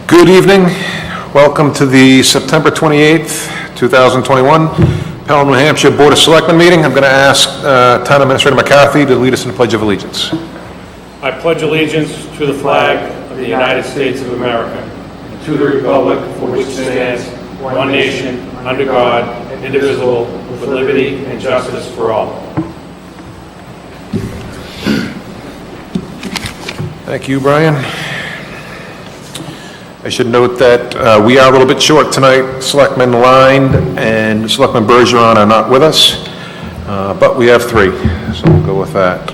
Good evening. Welcome to the September 28th, 2021 Pelham, New Hampshire Board of Selectmen meeting. I'm going to ask Town Administrator McCarthy to lead us in the Pledge of Allegiance. I pledge allegiance to the flag of the United States of America, and to the republic for which it stands, one nation, under God, indivisible, with liberty and justice for all. Thank you, Brian. I should note that we are a little bit short tonight. Selectman Line and Selectman Bergeron are not with us, but we have three, so we'll go with that.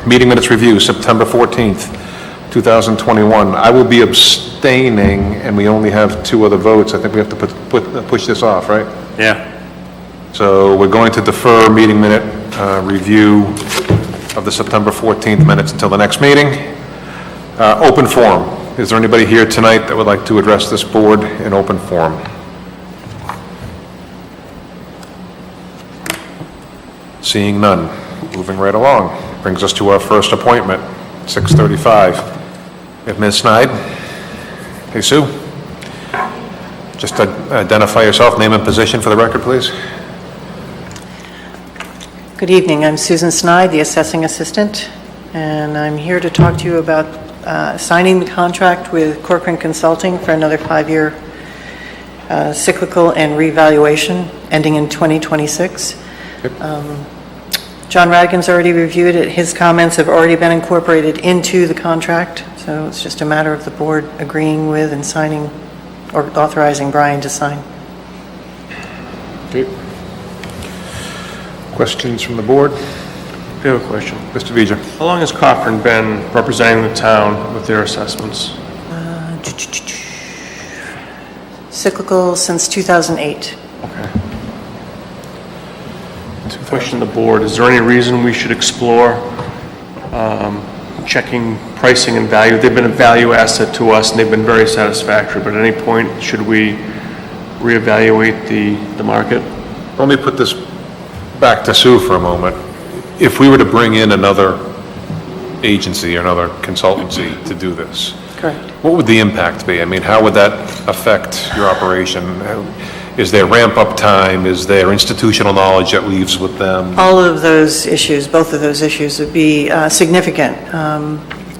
Meeting minutes review, September 14th, 2021. I will be abstaining, and we only have two other votes. I think we have to push this off, right? Yeah. So we're going to defer meeting minute review of the September 14th minutes until the next meeting. Open forum. Is there anybody here tonight that would like to address this board in open forum? Seeing none. Moving right along. Brings us to our first appointment, 6:35. If Ms. Snide. Hey, Sue. Just identify yourself, name and position for the record, please. Good evening. I'm Susan Snide, the assessing assistant, and I'm here to talk to you about signing the contract with Corcoran Consulting for another 5-year cyclical and revaluation ending in 2026. Yep. John Radigan's already reviewed it. His comments have already been incorporated into the contract, so it's just a matter of the board agreeing with and signing or authorizing Brian to sign. Okay. Questions from the board? I have a question. Mr. Vija. How long has Cochran been representing the town with their assessments? Cyclical since 2008. Okay. Question to the board, is there any reason we should explore checking pricing and value? They've been a value asset to us and they've been very satisfactory, but at any point, should we reevaluate the market? Let me put this back to Sue for a moment. If we were to bring in another agency or another consultancy to do this, Correct. what would the impact be? I mean, how would that affect your operation? Is there ramp-up time? Is there institutional knowledge that leaves with them? All of those issues, both of those issues would be significant.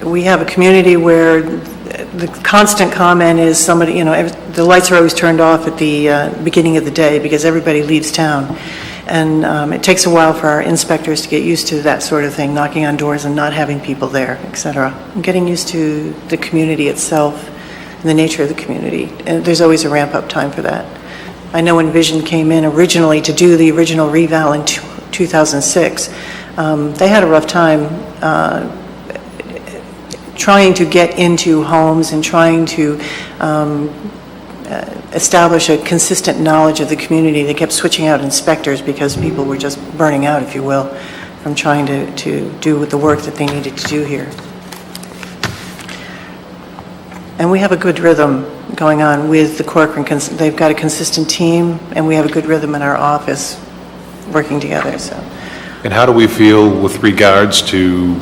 We have a community where the constant comment is somebody, the lights are always turned off at the beginning of the day because everybody leaves town. And it takes a while for our inspectors to get used to that sort of thing, knocking on doors and not having people there, et cetera. And getting used to the community itself and the nature of the community. And there's always a ramp-up time for that. I know when Vision came in originally to do the original reval in 2006, they had a rough time trying to get into homes and trying to establish a consistent knowledge of the community. They kept switching out inspectors because people were just burning out, if you will, from trying to do the work that they needed to do here. And we have a good rhythm going on with the Corcoran. They've got a consistent team, and we have a good rhythm in our office working together. So. And how do we feel with regards to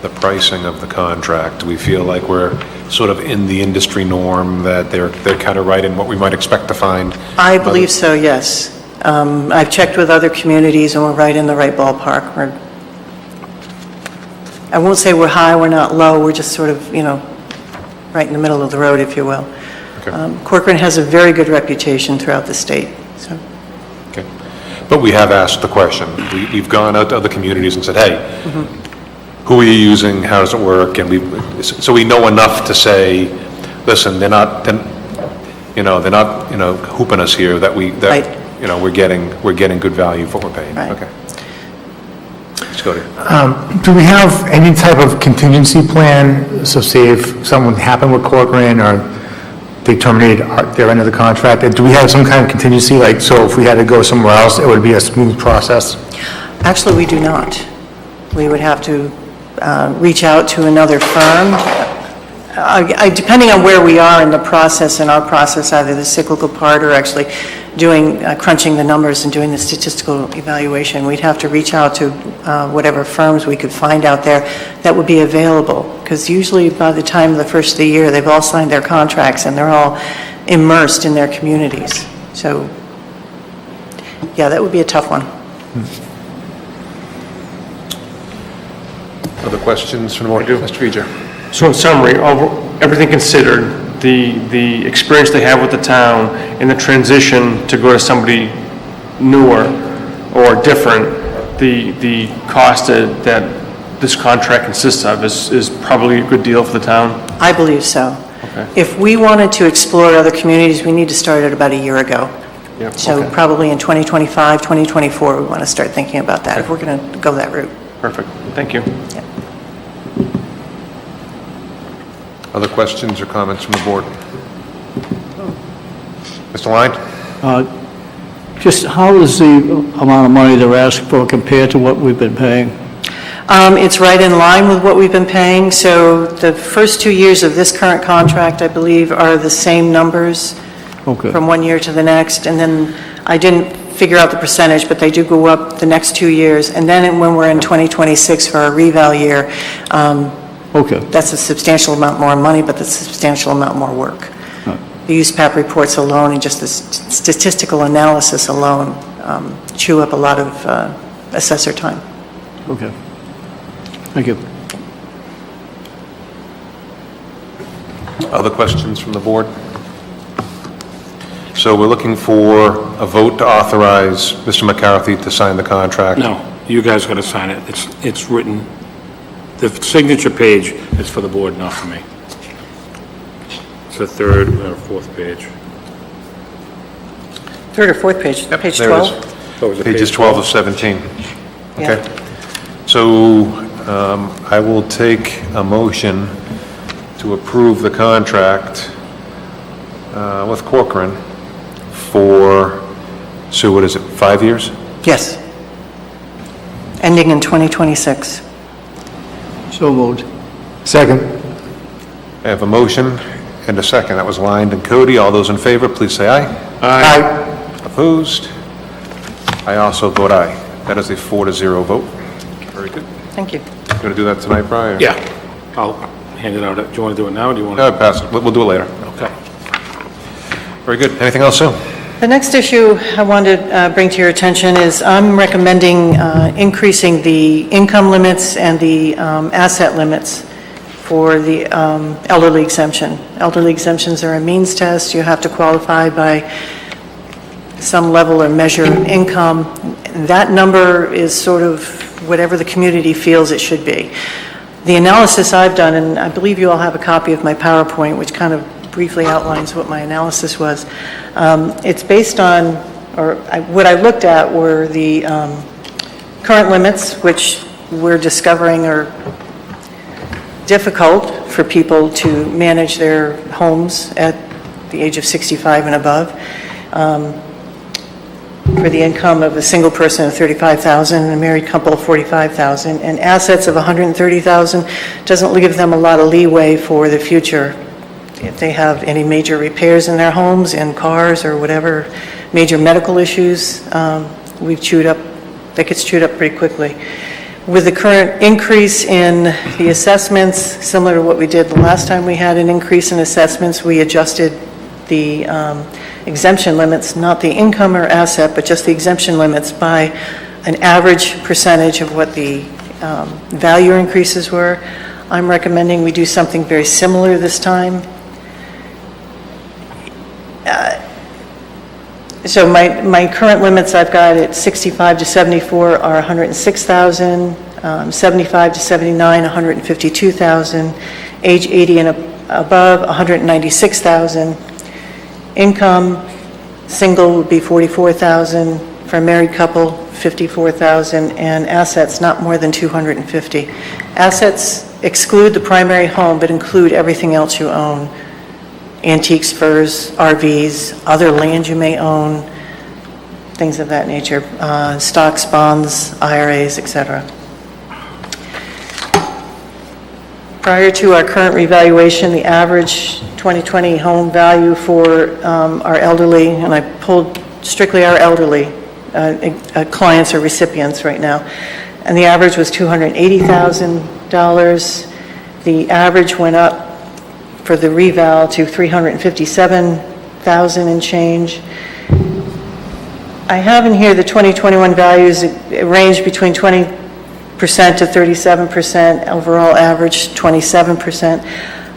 the pricing of the contract? Do we feel like we're sort of in the industry norm, that they're kind of right in what we might expect to find? I believe so, yes. I've checked with other communities, and we're right in the right ballpark. I won't say we're high, we're not low, we're just sort of, right in the middle of the road, if you will. Okay. Corcoran has a very good reputation throughout the state. So. Okay. But we have asked the question. We've gone out to other communities and said, hey, who are you using? How does it work? And so we know enough to say, listen, they're not hooping us here, that right. we're getting good value for what we're paying. Right. Okay. Let's go to. Do we have any type of contingency plan? So say if something happened with Corcoran or they terminated their end of the contract, do we have some kind of contingency? Like, so if we had to go somewhere else, it would be a smooth process? Actually, we do not. We would have to reach out to another firm. Depending on where we are in the process, either the cyclical part or actually doing, crunching the numbers and doing the statistical evaluation. We'd have to reach out to whatever firms we could find out there that would be available, because usually by the time of the first of the year, they've all signed their contracts and they're all immersed in their communities. So, yeah, that would be a tough one. Other questions from the board? Mr. Beeger. So in summary, everything considered, the experience they have with the town and the transition to go to somebody newer or different, the cost that this contract consists of is probably a good deal for the town? I believe so. Okay. If we wanted to explore other communities, we need to start it about a year ago. Yep, So okay. probably in 2025, 2024, we want to start thinking about that, if we're going to go that route. Perfect, thank you. Other questions or comments from the board? Mr. Line? Just how is the amount of money they're asking for compared to what we've been paying? It's right in line with what we've been paying, so the first 2 years of this current contract, I believe, are the same numbers Okay. from one year to the next, and then I didn't figure out the percentage, but they do go up the next 2 years, and then when we're in 2026 for our reval year, Okay. that's a substantial amount more money, but that's a substantial amount more work. The USPAP reports alone and just the statistical analysis alone chew up a lot of assessor time. Okay. Thank you. Other questions from the board? So we're looking for a vote to authorize Mr. McCarthy to sign the contract. No, you guys got to sign it. It's written, the signature page is for the board, not for me. It's the third or fourth page. Third or fourth page, Yep, page there it is. 12? So is it Pages page 12 of 17. Yeah. Okay. So I will take a motion to approve the contract with Corcoran for, so what is it, 5 years? Yes. Ending in 2026. So moved. Second. I have a motion and a second. That was Lined and Cody. All those in favor, please say aye. Aye. Opposed? I also vote aye. That is a 4-0 vote. Very good. Thank you. You want to do that tonight, Brian? Yeah, I'll hand it out. Do you want to do it now, or do you want to? Pass it. We'll do it later. Okay. Very good. Anything else, Sue? The next issue I wanted to bring to your attention is I'm recommending increasing the income limits and the asset limits for the elderly exemption. Elderly exemptions are a means test. You have to qualify by some level or measure of income. That number is sort of whatever the community feels it should be. The analysis I've done, and I believe you all have a copy of my PowerPoint, which kind of briefly outlines what my analysis was. It's based on, what I looked at were the current limits, which we're discovering are difficult for people to manage their homes at the age of 65 and above. For the income of a single person of $35,000 and a married couple of $45,000, and assets of $130,000 doesn't give them a lot of leeway for the future. If they have any major repairs in their homes, in cars, or whatever, major medical issues, that gets chewed up pretty quickly. With the current increase in the assessments, similar to what we did the last time we had an increase in assessments, we adjusted the exemption limits, not the income or asset, but just the exemption limits by an average percentage of what the value increases were. I'm recommending we do something very similar this time. So my current limits I've got at 65 to 74 are 106,000, 75 to 79, 152,000, age 80 and above, 196,000. Income, single would be 44,000, for a married couple, 54,000, and assets not more than 250. Assets exclude the primary home, but include everything else you own. Antiques, furs, RVs, other land you may own, things of that nature, stocks, bonds, IRAs, etc. Prior to our current revaluation, the average 2020 home value for our elderly, and I pulled strictly our elderly clients or recipients right now. And the average was $280,000. The average went up for the reval to $357,000 and change. I have in here the 2021 values. It ranged between 20% to 37%, overall average 27%.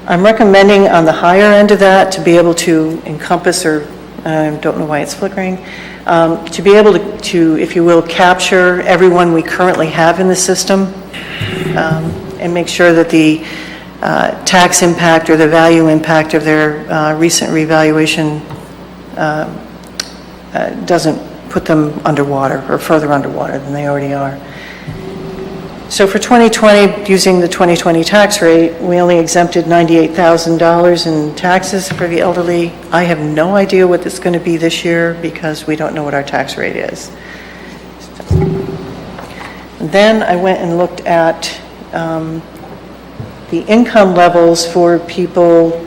I'm recommending on the higher end of that to be able to encompass, or I don't know why it's flickering, to be able to, if you will, capture everyone we currently have in the system, and make sure that the tax impact or the value impact of their recent revaluation doesn't put them underwater or further underwater than they already are. So for 2020, using the 2020 tax rate, we only exempted $98,000 in taxes for the elderly. I have no idea what it's going to be this year because we don't know what our tax rate is. Then I went and looked at the income levels for people,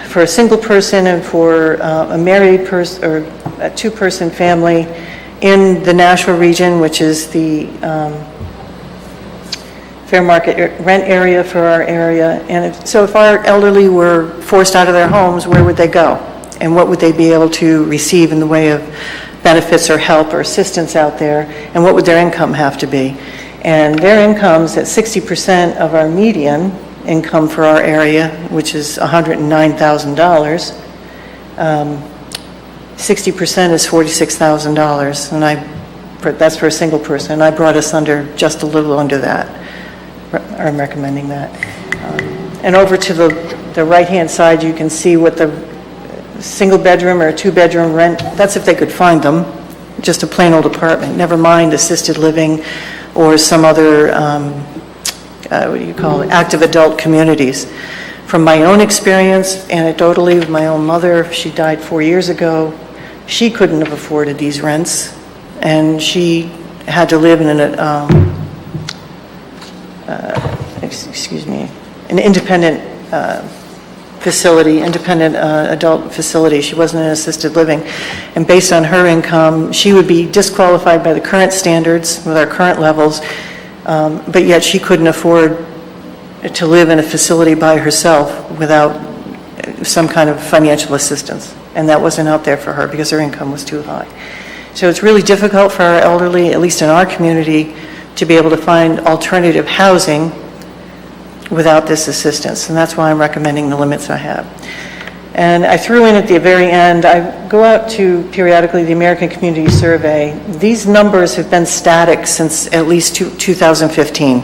for a single person and for a married person or a two-person family in the Nashville region, which is the fair market rent area for our area. And so if our elderly were forced out of their homes, where would they go? And what would they be able to receive in the way of benefits or help or assistance out there? And what would their income have to be? And their income's at 60% of our median income for our area, which is $109,000. 60% is $46,000, and that's for a single person. And I brought us under, just a little under that. I'm recommending that. And over to the right-hand side, you can see what the single bedroom or a two-bedroom rent, that's if they could find them, just a plain old apartment, never mind assisted living or some other, what do you call it, active adult communities. From my own experience, anecdotally, with my own mother, she died 4 years ago. She couldn't have afforded these rents, and she had to live in an independent facility, independent adult facility. She wasn't in assisted living. And based on her income, she would be disqualified by the current standards with our current levels, but yet she couldn't afford to live in a facility by herself without some kind of financial assistance. And that wasn't out there for her because her income was too high. So it's really difficult for our elderly, at least in our community, to be able to find alternative housing without this assistance. And that's why I'm recommending the limits I have. And I threw in at the very end, I go out to periodically the American Community Survey. These numbers have been static since at least 2015.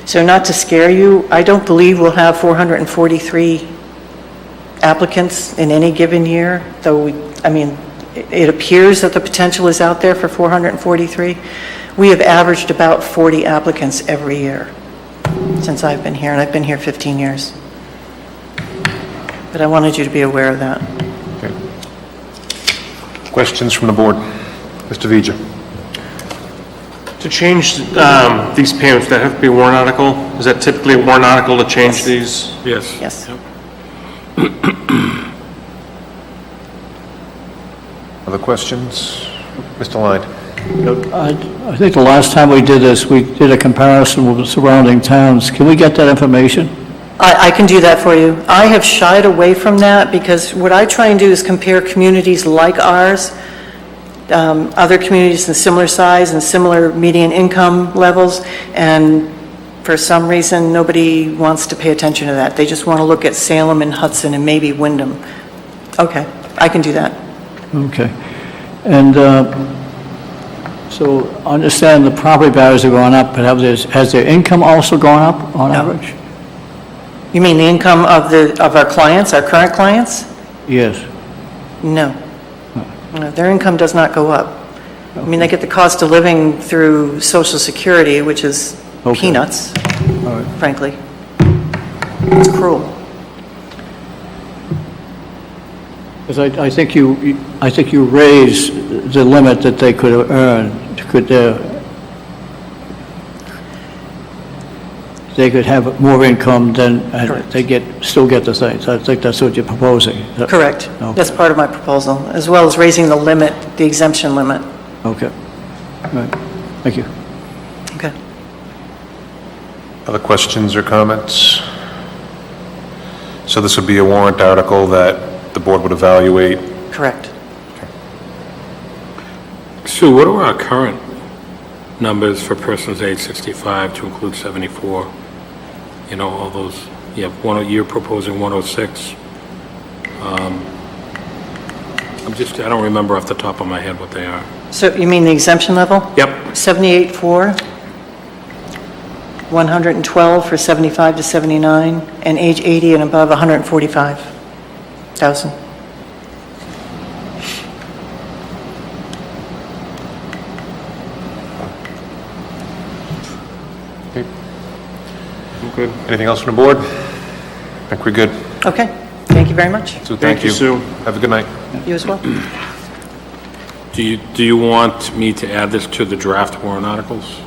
So not to scare you, I don't believe we'll have 443 applicants in any given year, though it appears that the potential is out there for 443. We have averaged about 40 applicants every year since I've been here, and I've been here 15 years. But I wanted you to be aware of that. Okay. Questions from the board? Mr. Vija. To change these payments, that have to be a warrant article? Is that typically a warrant article to change these? Yes. Yes. Other questions? Mr. Line. I think the last time we did this, we did a comparison with the surrounding towns. Can we get that information? I can do that for you. I have shied away from that because what I try and do is compare communities like ours, other communities in similar size and similar median income levels, and for some reason, nobody wants to pay attention to that. They just want to look at Salem and Hudson and maybe Wyndham. Okay, I can do that. Okay. And so understand the property values are going up, but has their income also gone up on average? You mean the income of our clients, our current clients? Yes. No. No, their income does not go up. I mean, they get the cost of living through Social Security, which is peanuts, frankly. It's cruel. Because I think you raised the limit that they could earn. they could have more income than, they still get the things. I think that's what you're proposing. Correct. Okay. That's part of my proposal, as well as raising the limit, the exemption limit. Okay. Right. Thank you. Okay. Other questions or comments? So this would be a warrant article that the board would evaluate. Correct. Sue, what are our current numbers for persons age 65 to include 74? You know, all those, you have you're proposing 106. I don't remember off the top of my head what they are. So you mean the exemption level? Yep. 78.4, 112 for 75 to 79, and age 80 and above, 145,000. Good. Anything else from the board? I think we're good. Okay, thank you very much. So Thank you, Sue. Have a good night. You as well. Do you want me to add this to the draft warrant articles?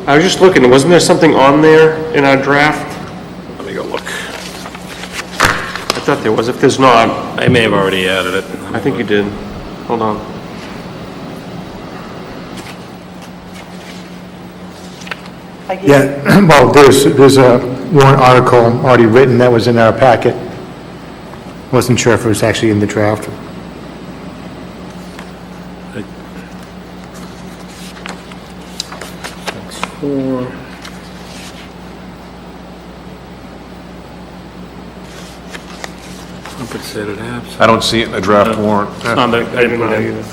I was just looking, wasn't there something on there in our draft? Let me go look. I thought there was. If there's not, I may have already added it. I think you did. Hold on. Yeah, well, there's a warrant article already written that was in our packet. Wasn't sure if it was actually in the draft. Compensated abs. I don't see it in the draft warrant. I didn't put it in.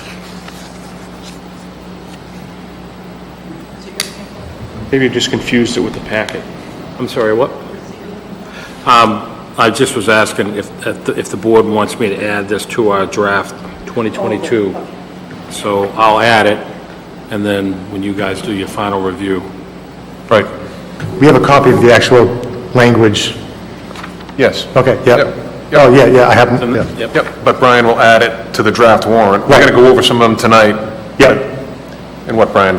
Maybe you just confused it with the packet. I'm sorry, what? I just was asking if the board wants me to add this to our draft 2022. So I'll add it, and then when you guys do your final review. Right, We have a copy of the actual language. yes. Okay, yeah. Yep. Oh, yeah, I have, yeah. Yep, but Brian will add it to the draft warrant. We're gonna go over some of them tonight. Yeah. And what, Brian?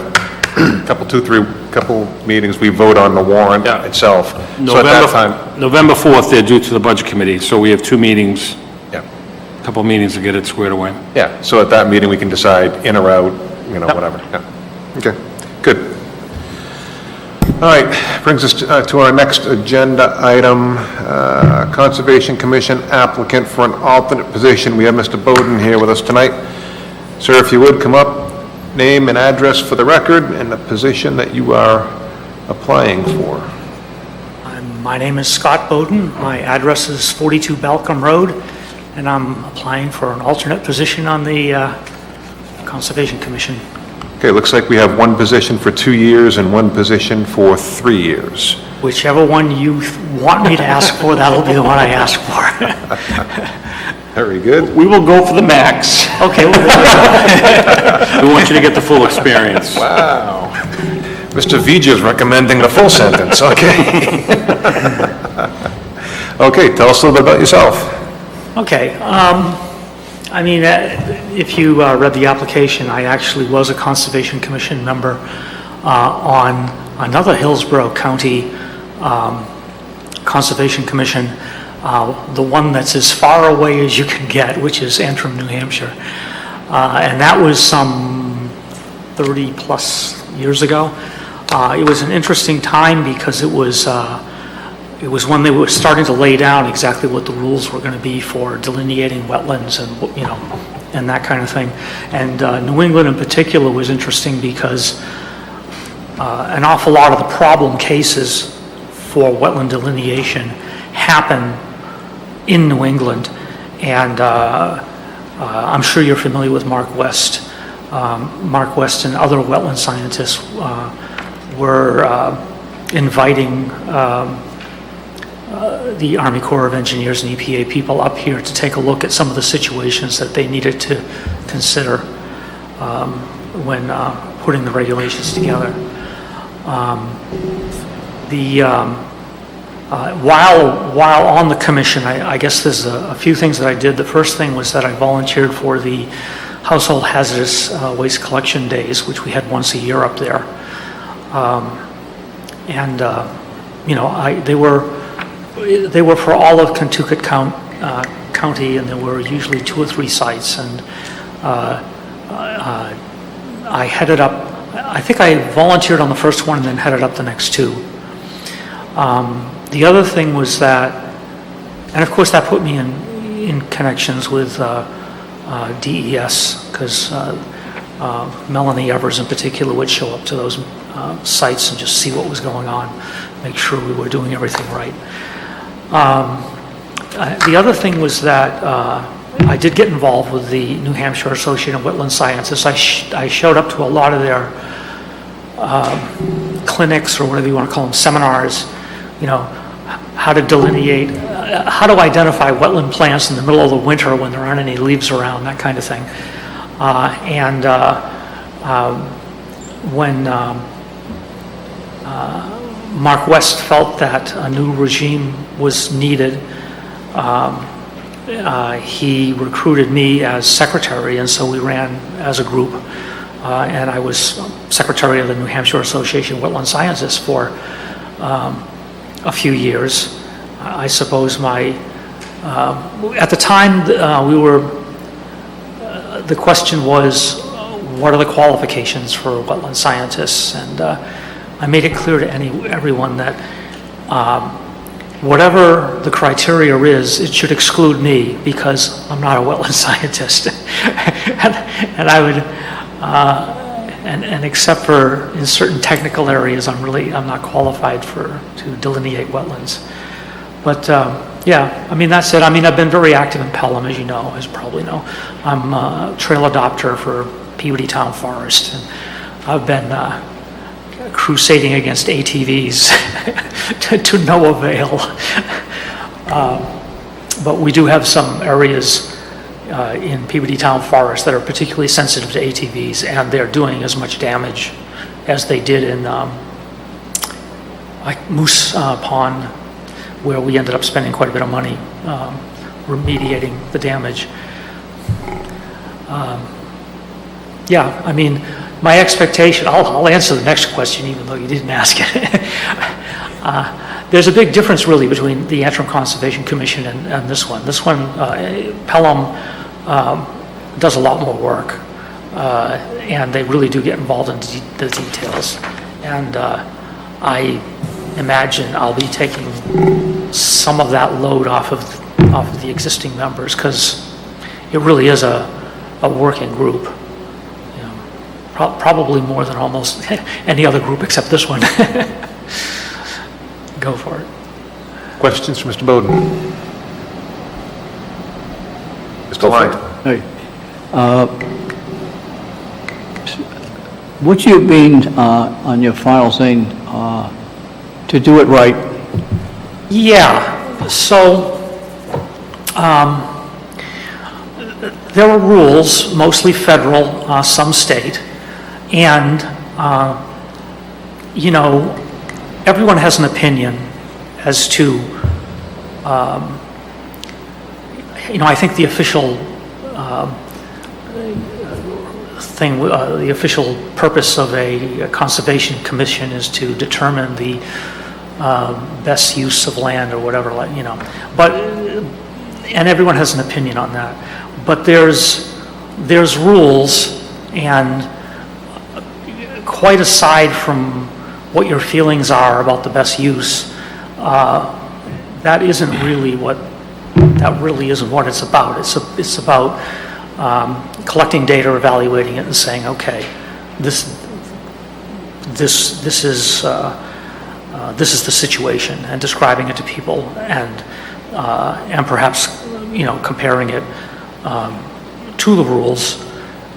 Couple meetings, we vote on the warrant Yeah. itself. So at that time, November 4th, they're due to the budget committee, so we have 2 meetings, yeah, a couple meetings to get it squared away. yeah, so at that meeting, we can decide in or out, you know, whatever, yeah. Okay, good. All right, brings us to our next agenda item, Conservation Commission applicant for an alternate position. We have Mr. Bowden here with us tonight. Sir, if you would, come up, name and address for the record, and the position that you are applying for. My name is Scott Bowden. My address is 42 Balcom Road, and I'm applying for an alternate position on the Conservation Commission. Okay, looks like we have one position for 2 years and one position for 3 years. Whichever one you want me to ask for, that'll be the one I ask for. Very good. We will go for the max. Okay, well, We want you to get the full experience. Wow. Mr. Vija is recommending the full sentence, okay. Okay, tell us a little bit about yourself. okay. I mean, if you read the application, I actually was a Conservation Commission member on another Hillsborough County Conservation Commission, the one that's as far away as you can get, which is Antrim, New Hampshire. And that was some 30 plus years ago. It was an interesting time because it was when they were starting to lay down exactly what the rules were going to be for delineating wetlands and, you know, and that kind of thing. And New England in particular was interesting because an awful lot of the problem cases for wetland delineation happen in New England. And I'm sure you're familiar with Mark West. Mark West and other wetland scientists were inviting the Army Corps of Engineers and EPA people up here to take a look at some of the situations that they needed to consider when putting the regulations together. While on the commission, I guess there's a few things that I did. The first thing was that I volunteered for the Household Hazardous Waste Collection Days, which we had once a year up there. they were for all of Kentucket County, and there were usually 2 or 3 sites, and I headed up, I think I volunteered on the first one and then headed up the next 2. The other thing was that, and of course that put me in connections with DES, because Melanie Evers in particular would show up to those sites and just see what was going on, make sure we were doing everything right. The other thing was that I did get involved with the New Hampshire Association of Wetland Scientists. I showed up to a lot of their clinics, or whatever you want to call them, seminars, how to delineate, how to identify wetland plants in the middle of the winter when there aren't any leaves around, that kind of thing. When Mark West felt that a new regime was needed, he recruited me as secretary, and so we ran as a group. And I was secretary of the New Hampshire Association of Wetland Scientists for a few years. I suppose at the time, the question was, what are the qualifications for wetland scientists? And I made it clear to everyone that whatever the criteria is, it should exclude me, because I'm not a wetland scientist. and I would, and except for in certain technical areas, I'm not qualified to delineate wetlands. But yeah, that's it. I've been very active in Pelham, as you probably know. I'm a trail adopter for Peabody Town Forest, and I've been crusading against ATVs to no avail. But we do have some areas in Peabody Town Forest that are particularly sensitive to ATVs, and they're doing as much damage as they did in Moose Pond, where we ended up spending quite a bit of money remediating the damage. Yeah, my expectation, I'll answer the next question even though you didn't ask it. There's a big difference really between the Antrim Conservation Commission and this one. This one, Pelham does a lot more work, and they really do get involved in the details. And I imagine I'll be taking some of that load off of the existing members, because it really is a working group. Probably more than almost any other group except this one. Go for it. Questions for Mr. Bowden? Mr. Line? Hey, what you mean on your final thing, to do it right? Yeah, so there are rules, mostly federal, some state, and everyone has an opinion as to, I think the official the official purpose of a conservation commission is to determine the best use of land or whatever, but, and everyone has an opinion on that. But there's rules, and quite aside from what your feelings are about the best use, that really isn't what it's about. It's about collecting data, evaluating it, and saying, okay, this is the situation, and describing it to people, and perhaps comparing it to the rules.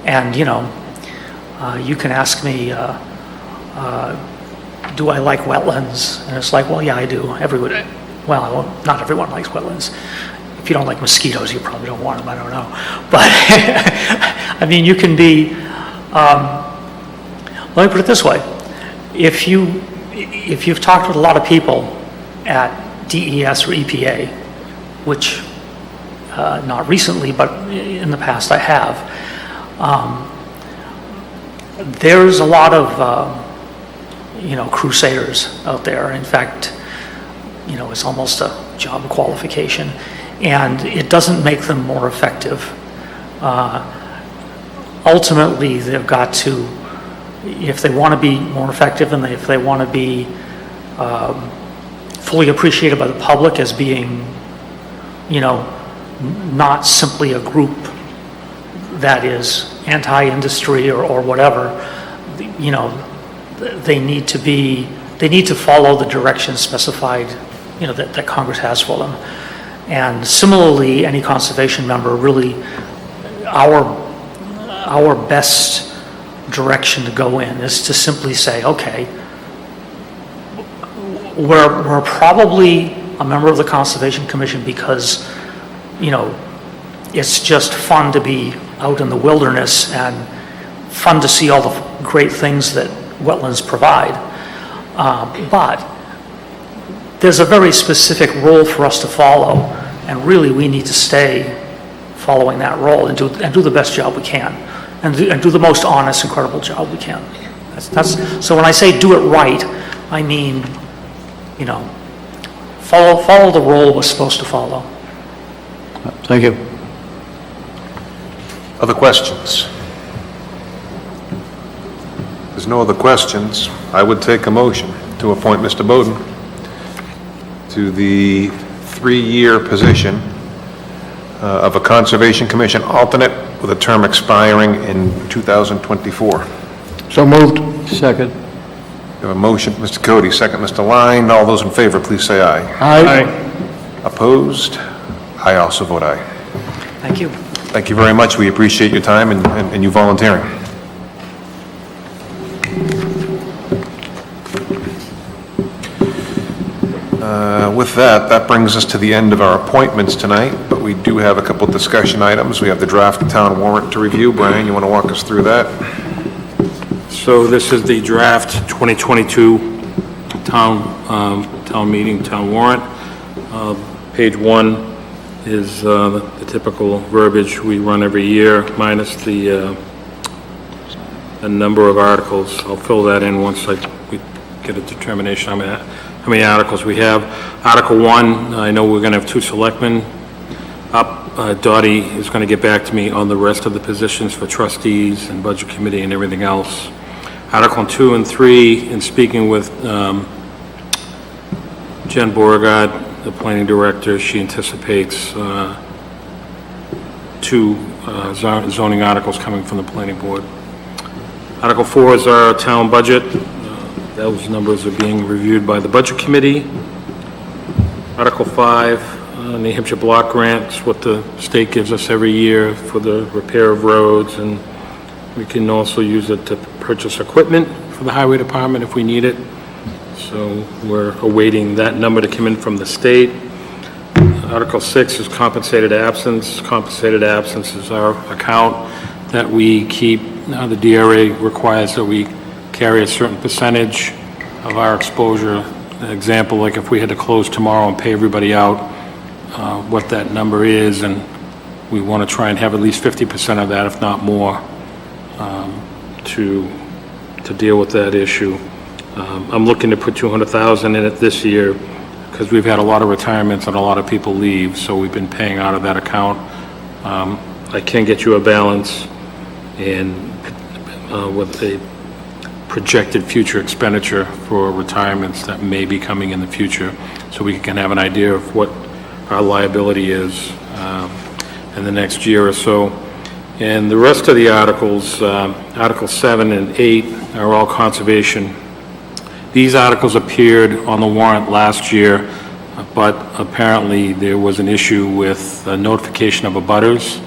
And you can ask me, do I like wetlands? And it's like, well, yeah, I do. Well, not everyone likes wetlands. If you don't like mosquitoes, you probably don't want them, I don't know. But, you can be, let me put it this way. If you've talked with a lot of people at DES or EPA, which not recently, but in the past I have, there's a lot of, crusaders out there. In fact, it's almost a job qualification, and it doesn't make them more effective. Ultimately, they've got to, if they want to be more effective and if they want to be fully appreciated by the public as being, not simply a group that is anti-industry or whatever, they need to follow the direction specified, that Congress has for them. And similarly, any conservation member, really, our best direction to go in is to simply say, okay, we're probably a member of the Conservation Commission because, it's just fun to be out in the wilderness and fun to see all the great things that wetlands provide. But there's a very specific role for us to follow, and really we need to stay following that role and do the best job we can, and do the most honest and credible job we can. So when I say do it right, I mean, follow the role we're supposed to follow. Thank you. Other questions? If there's no other questions, I would take a motion to appoint Mr. Bowden to the 3-year position of a Conservation Commission alternate with a term expiring in 2024. So moved. Second. We have a motion, Mr. Cody, second, Mr. Line. All those in favor, please say aye. Aye. Opposed? I also vote aye. Thank you. Thank you very much. We appreciate your time and you volunteering. With that brings us to the end of our appointments tonight, but we do have a couple discussion items. We have the draft town warrant to review. Brian, you want to walk us through that? So this is the draft 2022 town meeting, town warrant. Page 1 is the typical verbiage we run every year, minus the number of articles. I'll fill that in once we get a determination on how many articles we have. Article 1, I know we're going to have 2 selectmen up. Dottie is going to get back to me on the rest of the positions for trustees and budget committee and everything else. Article 2 and 3, in speaking with Jen Beauregard, the planning director, she anticipates 2 zoning articles coming from the planning board. Article 4 is our town budget. Those numbers are being reviewed by the budget committee. Article 5, New Hampshire block grants, what the state gives us every year for the repair of roads, and we can also use it to purchase equipment for the highway department if we need it. So we're awaiting that number to come in from the state. Article 6 is compensated absence. Compensated absence is our account that we keep. Now the DRA requires that we carry a certain percentage of our exposure. An example, like if we had to close tomorrow and pay everybody out, what that number is, and we want to try and have at least 50% of that, if not more, to deal with that issue. I'm looking to put $200,000 in it this year because we've had a lot of retirements and a lot of people leave, so we've been paying out of that account. I can get you a balance and with a projected future expenditure for retirements that may be coming in the future, so we can have an idea of what our liability is in the next year or so. And the rest of the articles, Articles 7 and 8, are all conservation. These articles appeared on the warrant last year, but apparently there was an issue with notification of abutters.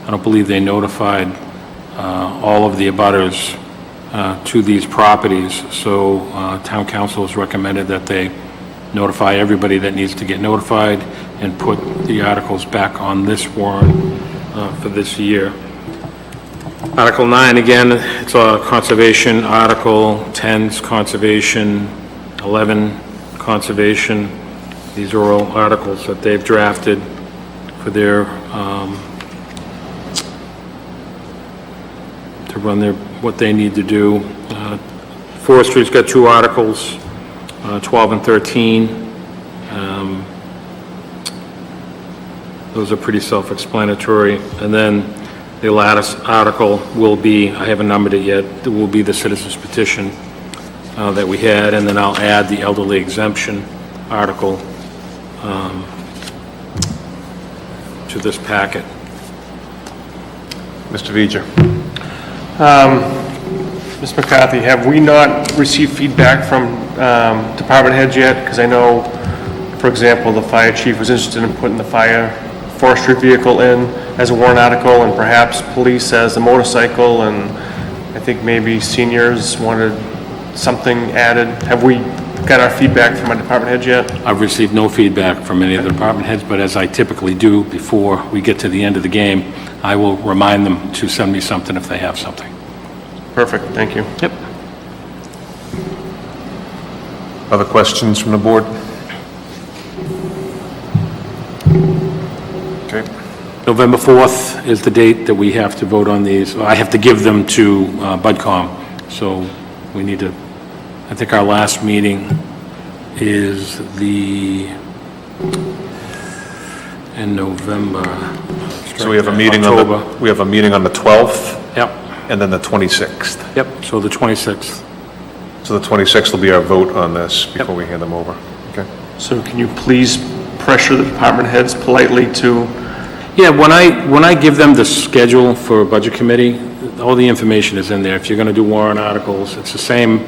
I don't believe they notified all of the abutters to these properties, so town council has recommended that they notify everybody that needs to get notified and put the articles back on this warrant for this year. Article 9, again, it's a conservation article. 10's conservation, 11 conservation. These are all articles that they've drafted for their to run their what they need to do. Forestry's got 2 articles, 12 and 13. Those are pretty self-explanatory. And then the last article will be, I haven't numbered it yet, it will be the citizens petition that we had, and then I'll add the elderly exemption article to this packet. Mr. Vija. Ms. McCarthy, have we not received feedback from department heads yet? Because I know, for example, the fire chief was interested in putting the fire forestry vehicle in as a warrant article, and perhaps police as a motorcycle, and I think maybe seniors wanted something added. Have we got our feedback from our department heads yet? I've received no feedback from any of the department heads, but as I typically do before we get to the end of the game, I will remind them to send me something if they have something. Perfect, thank you. Yep. Other questions from the board? Okay. November 4th is the date that we have to vote on these. I have to give them to BudCom, so we need to, I think our last meeting is in November. So we have a meeting on October. we have a meeting on the 12th Yep, and then the 26th. yep, so the 26th. So the 26th will be our vote on this before we hand them over. Okay. So can you please pressure the department heads politely to, Yeah, when I give them the schedule for Budget Committee, all the information is in there. If you're going to do warrant articles, it's the same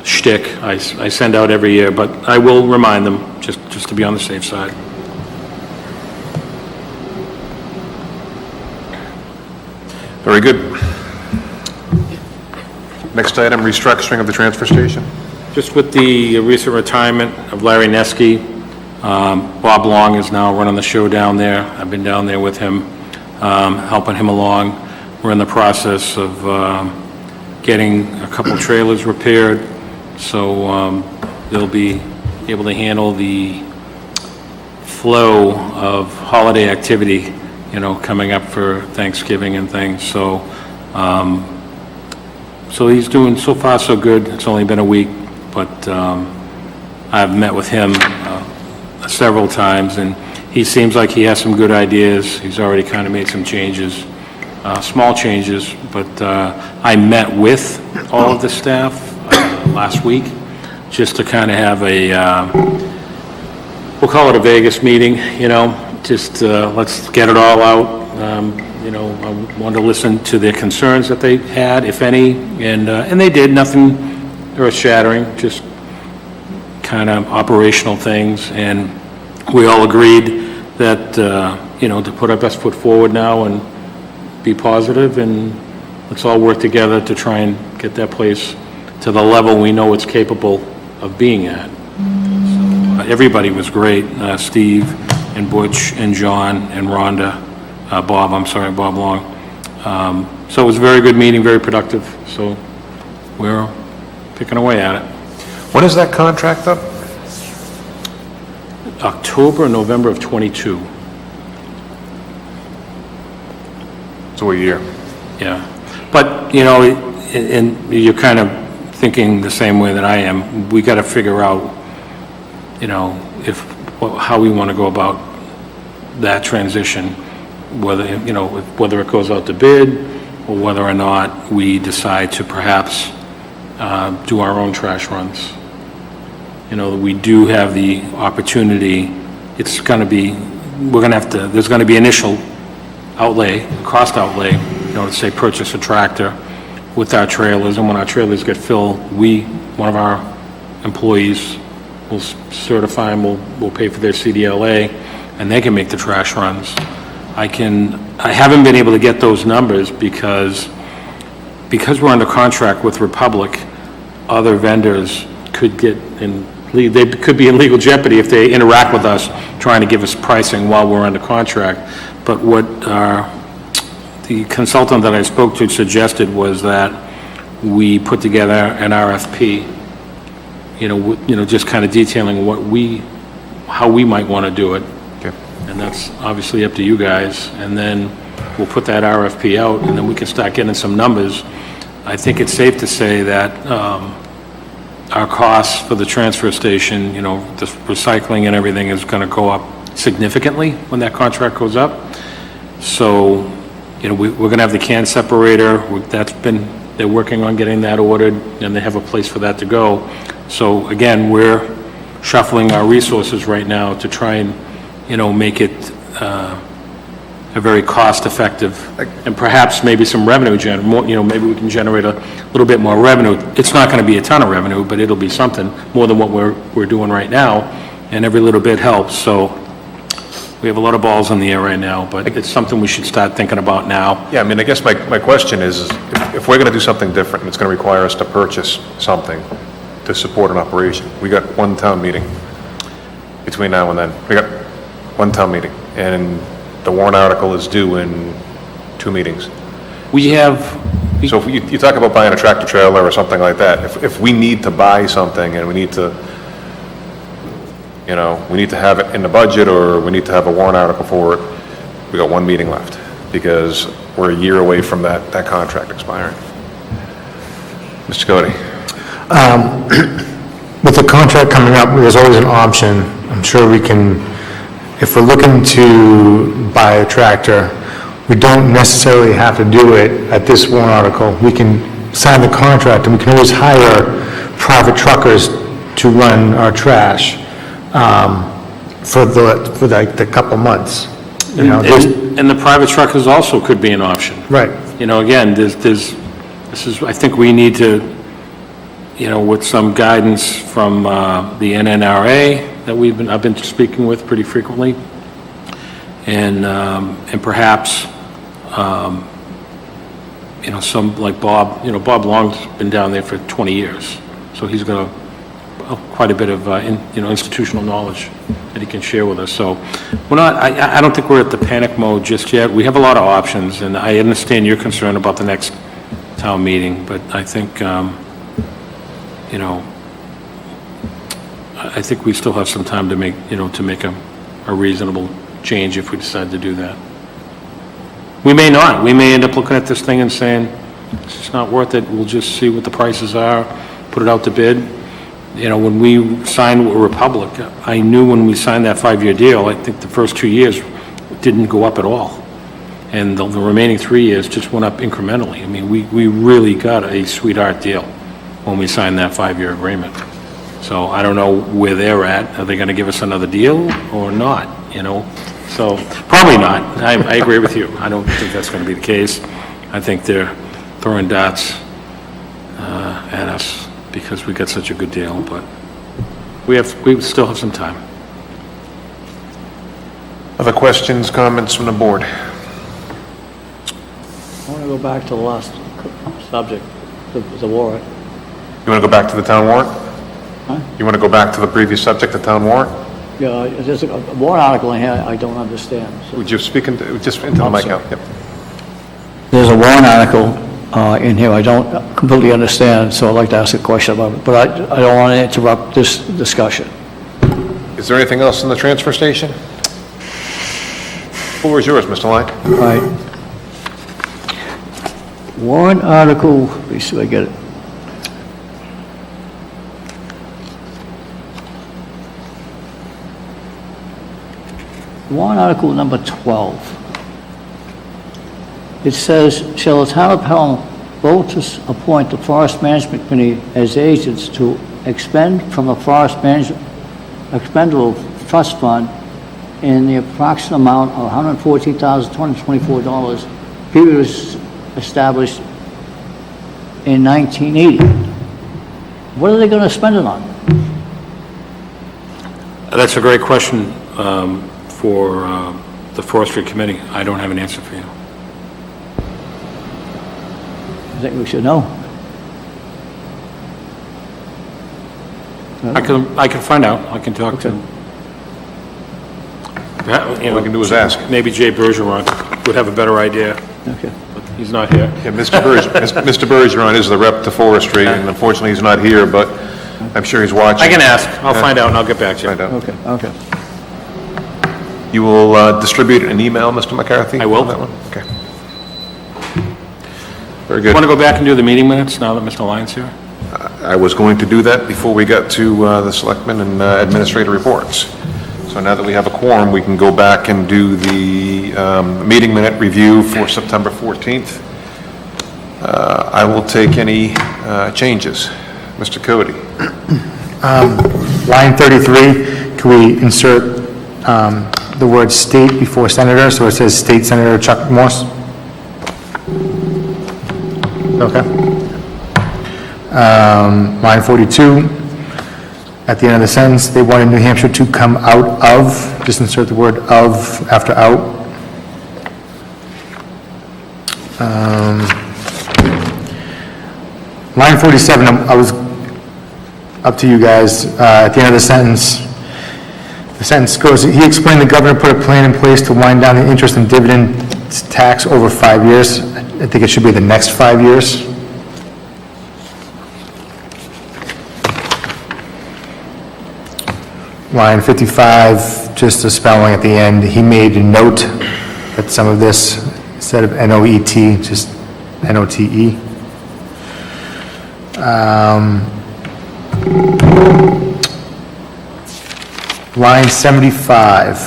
shtick I send out every year, but I will remind them, just to be on the safe side. Very good. Next item, restructuring of the transfer station. Just with the recent retirement of Larry Neske, Bob Long is now running the show down there. I've been down there with him, helping him along. We're in the process of getting a couple trailers repaired, so they'll be able to handle the flow of holiday activity, coming up for Thanksgiving and things. So, so he's doing so far so good. It's only been a week, but I've met with him several times, and he seems like he has some good ideas. He's already kind of made some changes, small changes, but I met with all of the staff last week just to kind of have a, we'll call it a Vegas meeting, just let's get it all out. I wanted to listen to their concerns that they had, if any, and they did. Nothing earth-shattering, just kind of operational things, and we all agreed that, to put our best foot forward now and be positive, and let's all work together to try and get that place to the level we know it's capable of being at. So, everybody was great, Steve and Butch and John and Rhonda, Bob Long. So it was a very good meeting, very productive, so we're picking away at it. When is that contract up? October, November of '22, So a year. yeah. But, and you're kind of thinking the same way that I am. We got to figure out, how we want to go about that transition, whether it goes out to bid, or whether or not we decide to perhaps do our own trash runs. We do have the opportunity. It's going to be, there's going to be initial outlay, cost outlay, to say purchase a tractor with our trailers, and when our trailers get filled, one of our employees will certify them, we'll pay for their CDLA, and they can make the trash runs. I haven't been able to get those numbers because we're under contract with Republic. Other vendors could they could be in legal jeopardy if they interact with us trying to give us pricing while we're under contract. But what the consultant that I spoke to suggested was that we put together an RFP, just kind of detailing how we might want to do it. Okay. And that's obviously up to you guys. And then we'll put that RFP out, and then we can start getting some numbers. I think it's safe to say that our costs for the transfer station, you know, the recycling and everything is going to go up significantly when that contract goes up. So, you know, we're going to have the can separator, they're working on getting that ordered, and they have a place for that to go. So again, we're shuffling our resources right now to try and, you know, make it a very cost-effective, and perhaps maybe some revenue, you know, maybe we can generate a little bit more revenue. It's not going to be a ton of revenue, but it'll be something, more than what we're doing right now, and every little bit helps. So we have a lot of balls in the air right now, but it's something we should start thinking about now. Yeah, I mean, I guess my question is if we're going to do something different, and it's going to require us to purchase something to support an operation, we got one town meeting between now and then. We got one town meeting, and the warrant article is due in 2 meetings. We have, So if you talk about buying a tractor trailer or something like that, if we need to buy something and we need to, you know, we need to have it in the budget or we need to have a warrant article for it, we got 1 meeting left because we're a year away from that contract expiring. Mr. Cody? With the contract coming up, there's always an option. I'm sure we can, if we're looking to buy a tractor, we don't necessarily have to do it at this warrant article. We can sign the contract, and we can always hire private truckers to run our trash for the couple months. You know, and the private truckers also could be an option. right. You know, again, this is, I think we need to, you know, with some guidance from the NNRA that I've been speaking with pretty frequently, and perhaps, you know, some like Bob, you know, Bob Long's been down there for 20 years, so he's got quite a bit of, you know, institutional knowledge that he can share with us. So we're not, I don't think we're at the panic mode just yet. We have a lot of options, and I understand your concern about the next town meeting, but I think, you know, I think we still have some time to make, you know, to make a reasonable change if we decide to do that. We may not. We may end up looking at this thing and saying, it's just not worth it. We'll just see what the prices are, put it out to bid. You know, when we signed with Republic, I knew when we signed that 5-year deal, I think the first 2 years didn't go up at all. And the remaining 3 years just went up incrementally. I mean, we really got a sweetheart deal when we signed that 5-year agreement. So I don't know where they're at. Are they going to give us another deal or not, you know? So probably not. I agree with you. I don't think that's going to be the case. I think they're throwing darts at us because we got such a good deal, but we still have some time. Other questions, comments from the board? I want to go back to the last subject, the warrant. You want to go back to the town warrant? Huh? You want to go back to the previous subject, the town warrant? Yeah, there's a warrant article in here I don't understand. So Would you speak into the mic out? Yep. there's a warrant article in here I don't completely understand, so I'd like to ask a question about it, but I don't want to interrupt this discussion. Is there anything else in the transfer station? Floor is yours, Mr. Lyon. All right. Warrant article, let me see if I get it. Warrant article number 12. It says, shall the town of Pelham vote to appoint the Forest Management Committee as agents to expend from the Forest Management Expendable Trust Fund in the approximate amount of $114,224 previously established in 1980. What are they going to spend it on? That's a great question for the Forestry Committee. I don't have an answer for you. I think we should know. I can find out. I can talk to. What we can do is ask. Maybe Jay Bergeron would have a better idea, Okay. but he's not here. Yeah, Mr. Bergeron is the rep to forestry, and unfortunately, he's not here, but I'm sure he's watching. I can ask. I'll find out and I'll get back to you. Find out. Okay. You will distribute an email, Mr. McCarthy? I will. on that one? Okay. Very Want good. to go back and do the meeting minutes now that Mr. Lyon's here? I was going to do that before we got to the selectmen and administrator reports. So now that we have a quorum, we can go back and do the meeting minute review for September 14th. I will take any changes. Mr. Cody? Line 33, can we insert the word state before senator, so it says State Senator Chuck Morse? Okay. Line 42, at the end of the sentence, they wanted New Hampshire to come out of, just insert the word of after out. Line 47, I was up to you guys, at the end of the sentence goes, he explained the governor put a plan in place to wind down the interest and dividend tax over 5 years. I think it should be the next 5 years. Line 55, just the spelling at the end, he made a note that some of this, instead of N-O-E-T, just N-O-T-E. Line 75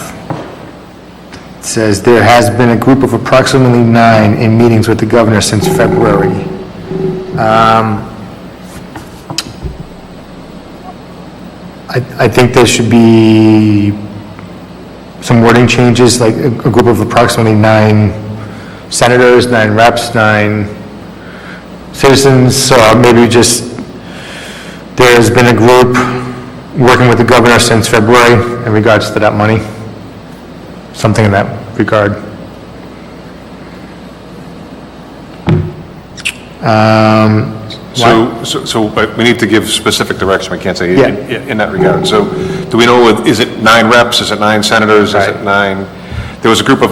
says, there has been a group of approximately 9 in meetings with the governor since February. I think there should be some wording changes, like a group of approximately 9 senators, 9 reps, 9 citizens, so maybe just, there's been a group working with the governor since February in regards to that money. Something in that regard. But we need to give specific direction, we can't say Yeah. in that regard. So, do we know, is it 9 reps, is it 9 senators, is it 9? There was a group of,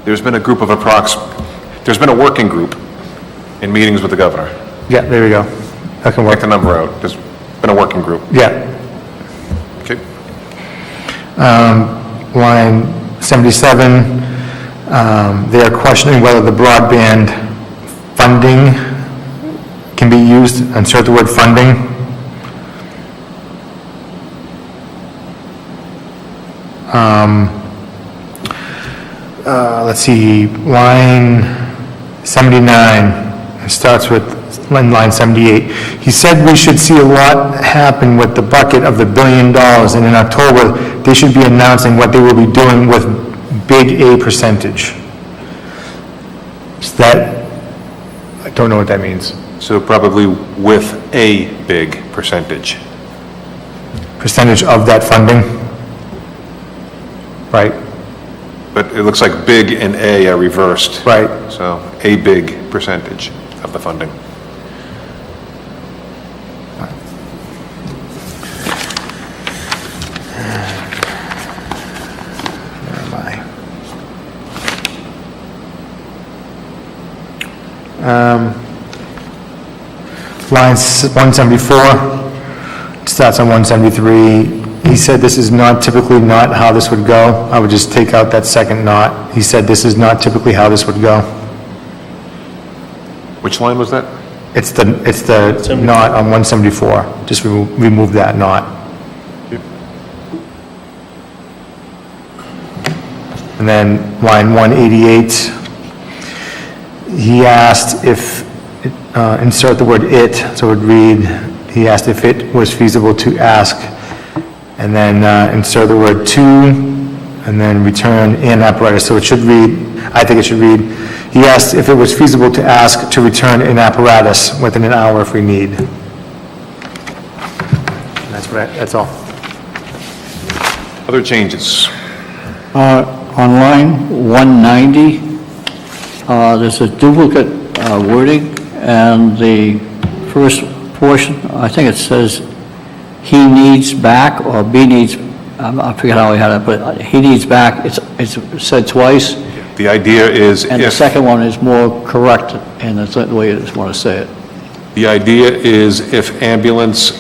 there's been a working group in meetings with the governor. Yeah, there we go. That can Work work. the number out, there's been a working group. Yeah. Okay. Line 77, they are questioning whether the broadband funding can be used, insert the word funding. Let's see, line 79, it starts with line 78. He said we should see a lot happen with the bucket of the $1 billion, and in October, they should be announcing what they will be doing with big A percentage. Is that, I don't know what that means. So probably with a big percentage. Percentage of that funding? Right, But it looks like big and A are reversed. right. So a big percentage of the funding. Where am I? Line 174, starts on 173. He said this is not typically not how this would go. I would just take out that second not. He said this is not typically how this would go. Which line was that? It's the not on 174. Just remove that not. And then line 188, he asked if, insert the word it, so it would read, he asked if it was feasible to ask, and then insert the word to, and then return in apparatus. So it should read, I think it should read, he asked if it was feasible to ask to return in apparatus within an hour if we need. And that's all. Other changes? On line 190, there's a duplicate wording, and the first portion, I think it says, he needs back, or B needs, I forget how he had it, but he needs back, it's said twice, The idea is and the if, second one is more correct, and that's the way I just want to say it. the idea is if ambulance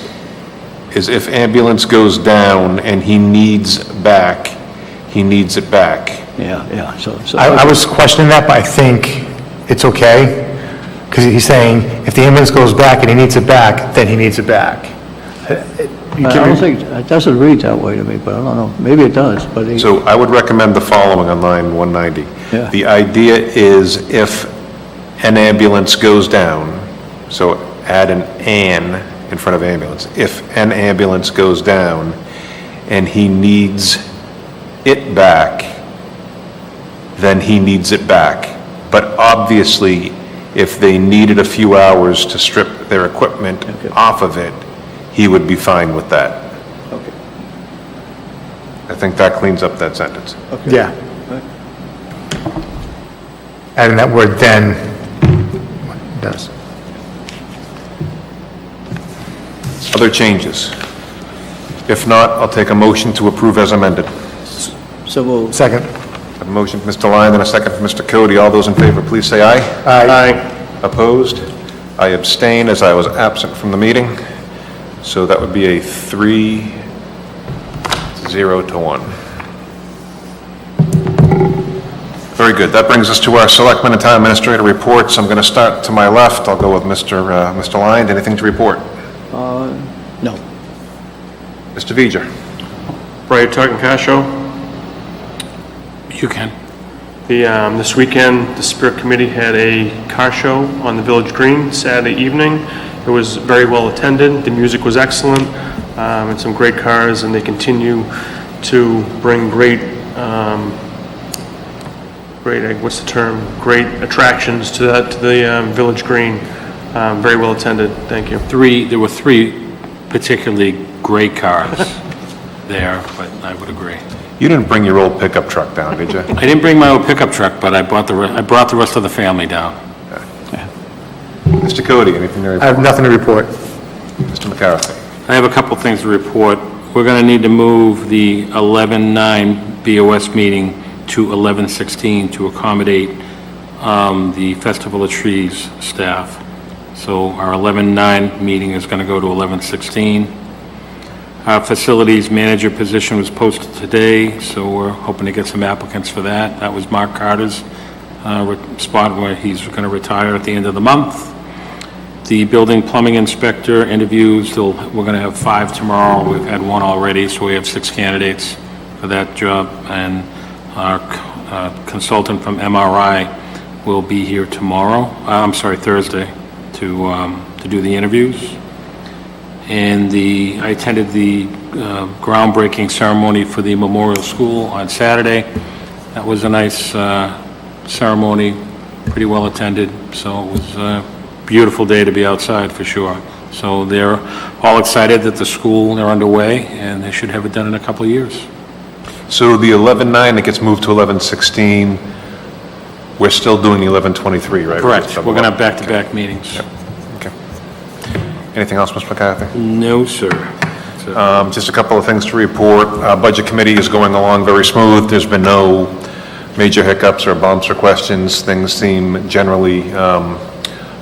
goes down and he needs back, he needs it back. Yeah, so. I was questioning that, but I think it's okay. Because he's saying, if the ambulance goes back and he needs it back, then he needs it back. I don't think, it doesn't read that way to me, but I don't know, maybe it does, but he... So I would recommend the following on line 190. Yeah. The idea is if an ambulance goes down, so add an "an" in front of ambulance. If an ambulance goes down and he needs it back, then he needs it back. But obviously, if they needed a few hours to strip their equipment off of it, he would be fine with that. Okay. I think that cleans up that sentence. Yeah. Adding that word "then" does. Other changes? If not, I'll take a motion to approve as amended. So we'll... Second. A motion from Mr. Lyon and a second from Mr. Cody. All those in favor, please say aye. Aye. Opposed? I abstain as I was absent from the meeting. So that would be a 3-0-1. Very good. That brings us to our Selectmen and Town Administrator reports. I'm going to start to my left. I'll go with Mr. Lyon. Anything to report? No. Mr. Viger? Prior to talking car show, You can. this weekend, the Spirit Committee had a car show on the Village Green Saturday evening. It was very well attended. The music was excellent, and some great cars, and they continue to bring great, what's the term? Great attractions to the Village Green. Very well attended. Thank you. There were three particularly great cars there, but I would agree. You didn't bring your old pickup truck down, did you? I didn't bring my old pickup truck, but I brought the rest of the family down. Mr. Cody, anything to I report? have nothing to report. Mr. McCarthy? I have a couple things to report. We're going to need to move the 11/9 BOS meeting to 11/16 to accommodate the Festival of Trees staff. So our 11/9 meeting is going to go to 11/16. Our facilities manager position was posted today, so we're hoping to get some applicants for that. That was Mark Carter's spot where he's going to retire at the end of the month. The building plumbing inspector interviews, we're going to have 5 tomorrow. We've had 1 already, so we have 6 candidates for that job. And our consultant from MRI will be here Thursday, to do the interviews. And I attended the groundbreaking ceremony for the Memorial School on Saturday. That was a nice ceremony, pretty well attended, so it was a beautiful day to be outside for sure. So they're all excited that they're underway, and they should have it done in a couple of years. So the 11/9 that gets moved to 11/16, we're still doing the 11/23, right? Correct. We're going to have back-to-back meetings. Okay. Anything else, Mr. McCarthy? No, sir. Just a couple of things to report. Budget Committee is going along very smooth. There's been no major hiccups or bumps or questions. Things seem generally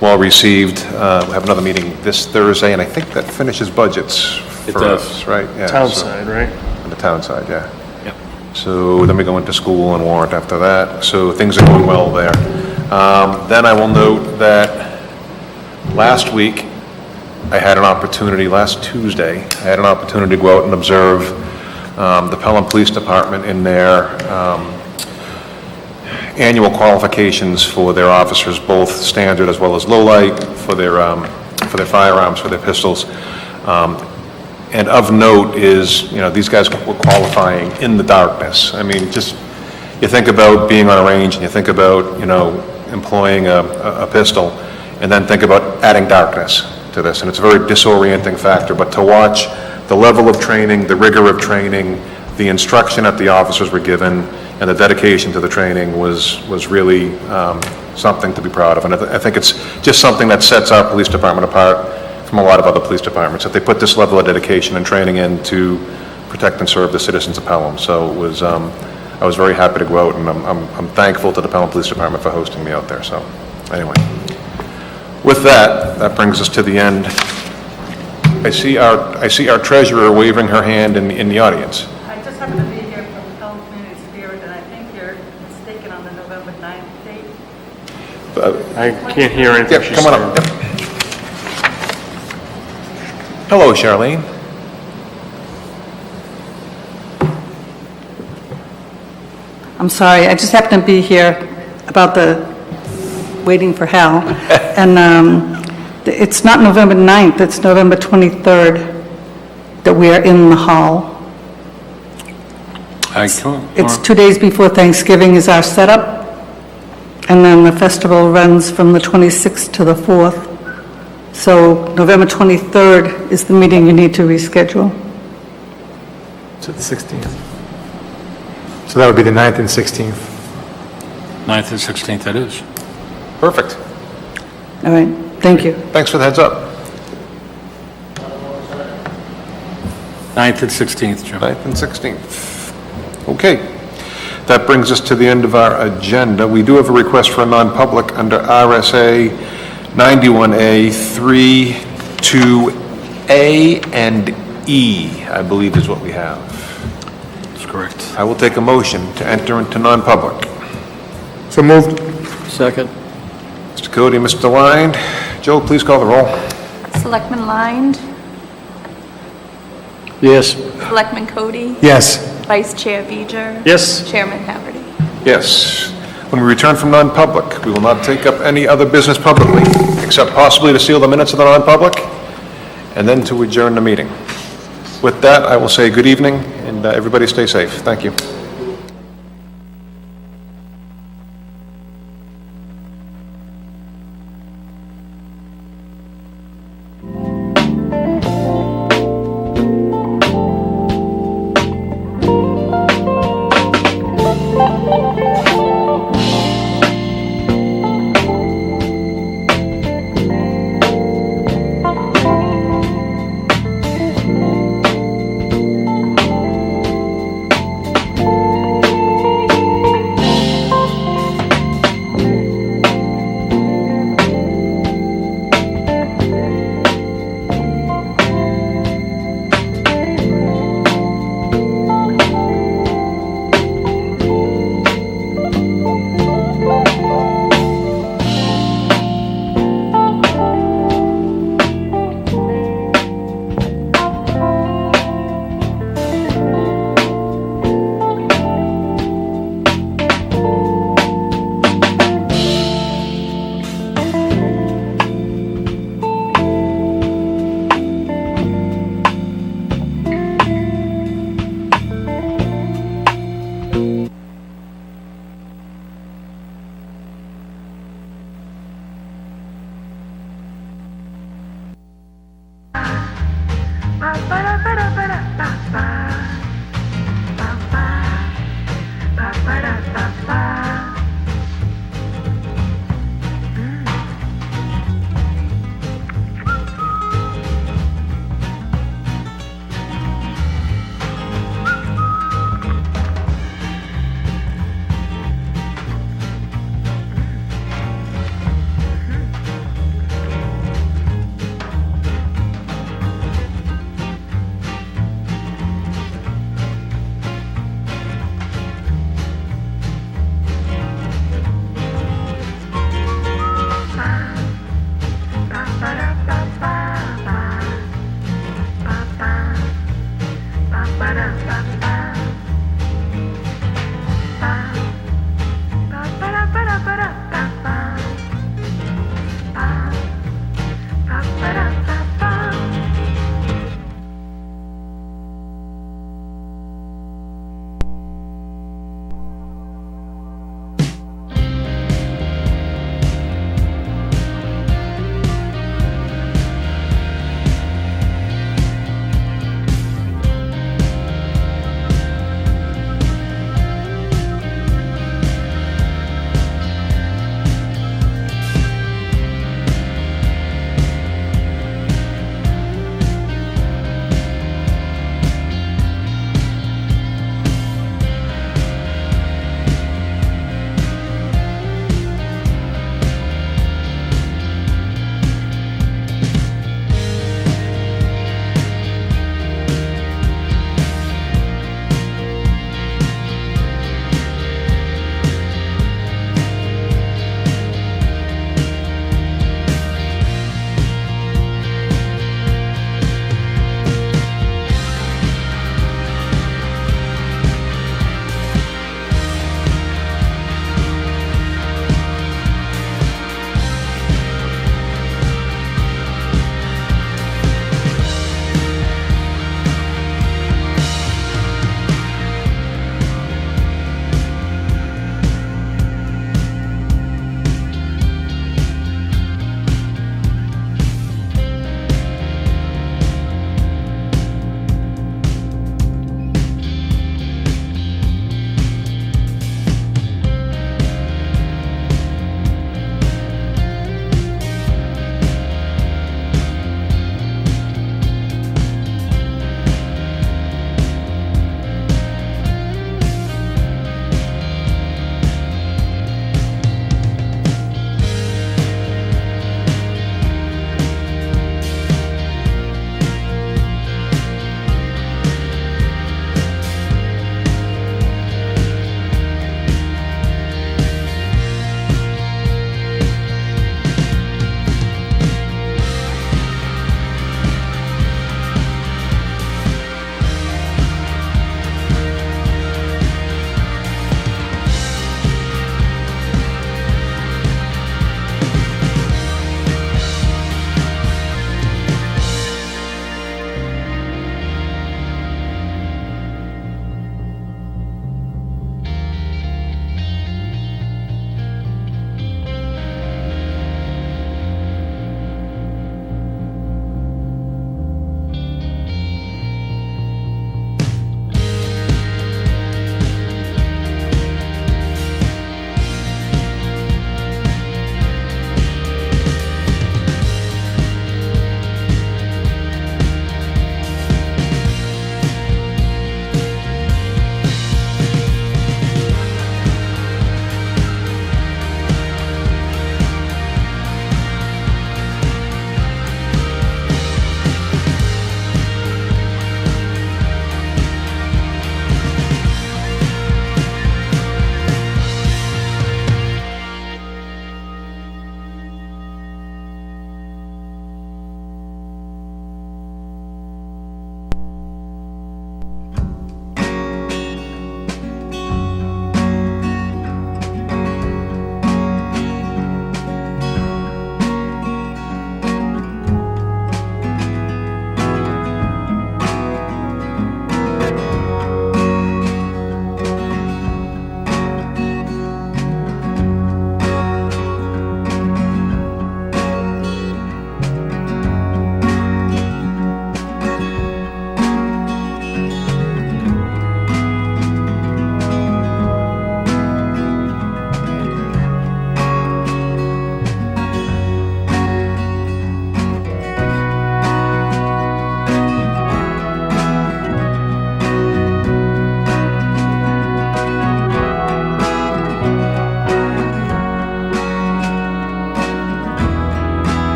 well-received. We have another meeting this Thursday, and I think that finishes budgets It for does. us, right? Yeah, Town so- side, right? On the town side, yeah. Yep. So then we go into school and warrant after that, so things are going well there. Then I will note that last week, last Tuesday, I had an opportunity to go out and observe the Pelham Police Department in their annual qualifications for their officers, both standard as well as low light, for their firearms, for their pistols. And of note is, these guys were qualifying in the darkness. I mean, just, you think about being on a range and you think about, employing a pistol, and then think about adding darkness to this. And it's a very disorienting factor, but to watch the level of training, the rigor of training, the instruction that the officers were given, and the dedication to the training was really something to be proud of. And I think it's just something that sets our police department apart from a lot of other police departments, that they put this level of dedication and training in to protect and serve the citizens of Pelham. So it was, I was very happy to go out, and I'm thankful to the Pelham Police Department for hosting me out there. So anyway, with that brings us to the end. I see our treasurer waving her hand in the audience. I just happen to be here from Pelham Community Spirit, and I think you're mistaken on the November 9th date. I can't hear anything Yep, she's come on up. saying. Yep. Hello, Charlene. I'm sorry, I just happened to be here about the waiting for Hal. And it's not November 9th, it's November 23rd that we are in the hall. It's 2 days before Thanksgiving is our setup, and then the festival runs from the 26th to the 4th. So November 23rd is the meeting you need to reschedule. To the 16th. So that would be the 9th and 16th. 9th and 16th, that is. Perfect. All right, thank you. Thanks for the heads up. 9th and 16th, Jim. 9th and 16th. Okay. That brings us to the end of our agenda. We do have a request for a non-public under RSA 91A 3, 2A, and E, I believe is what we have. That's correct. I will take a motion to enter into non-public. So moved. Second. Mr. Cody, Mr. Line. Joe, please call the roll. Selectman Lined, Yes. Selectman Cody, Yes. Vice Chair Beeger. Yes? Chairman Haverty. Yes. When we return from non-public, we will not take up any other business publicly, except possibly to seal the minutes of the non-public, and then to adjourn the meeting. With that, I will say good evening, and everybody stay safe. Thank you.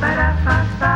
Ba-da-ba-ba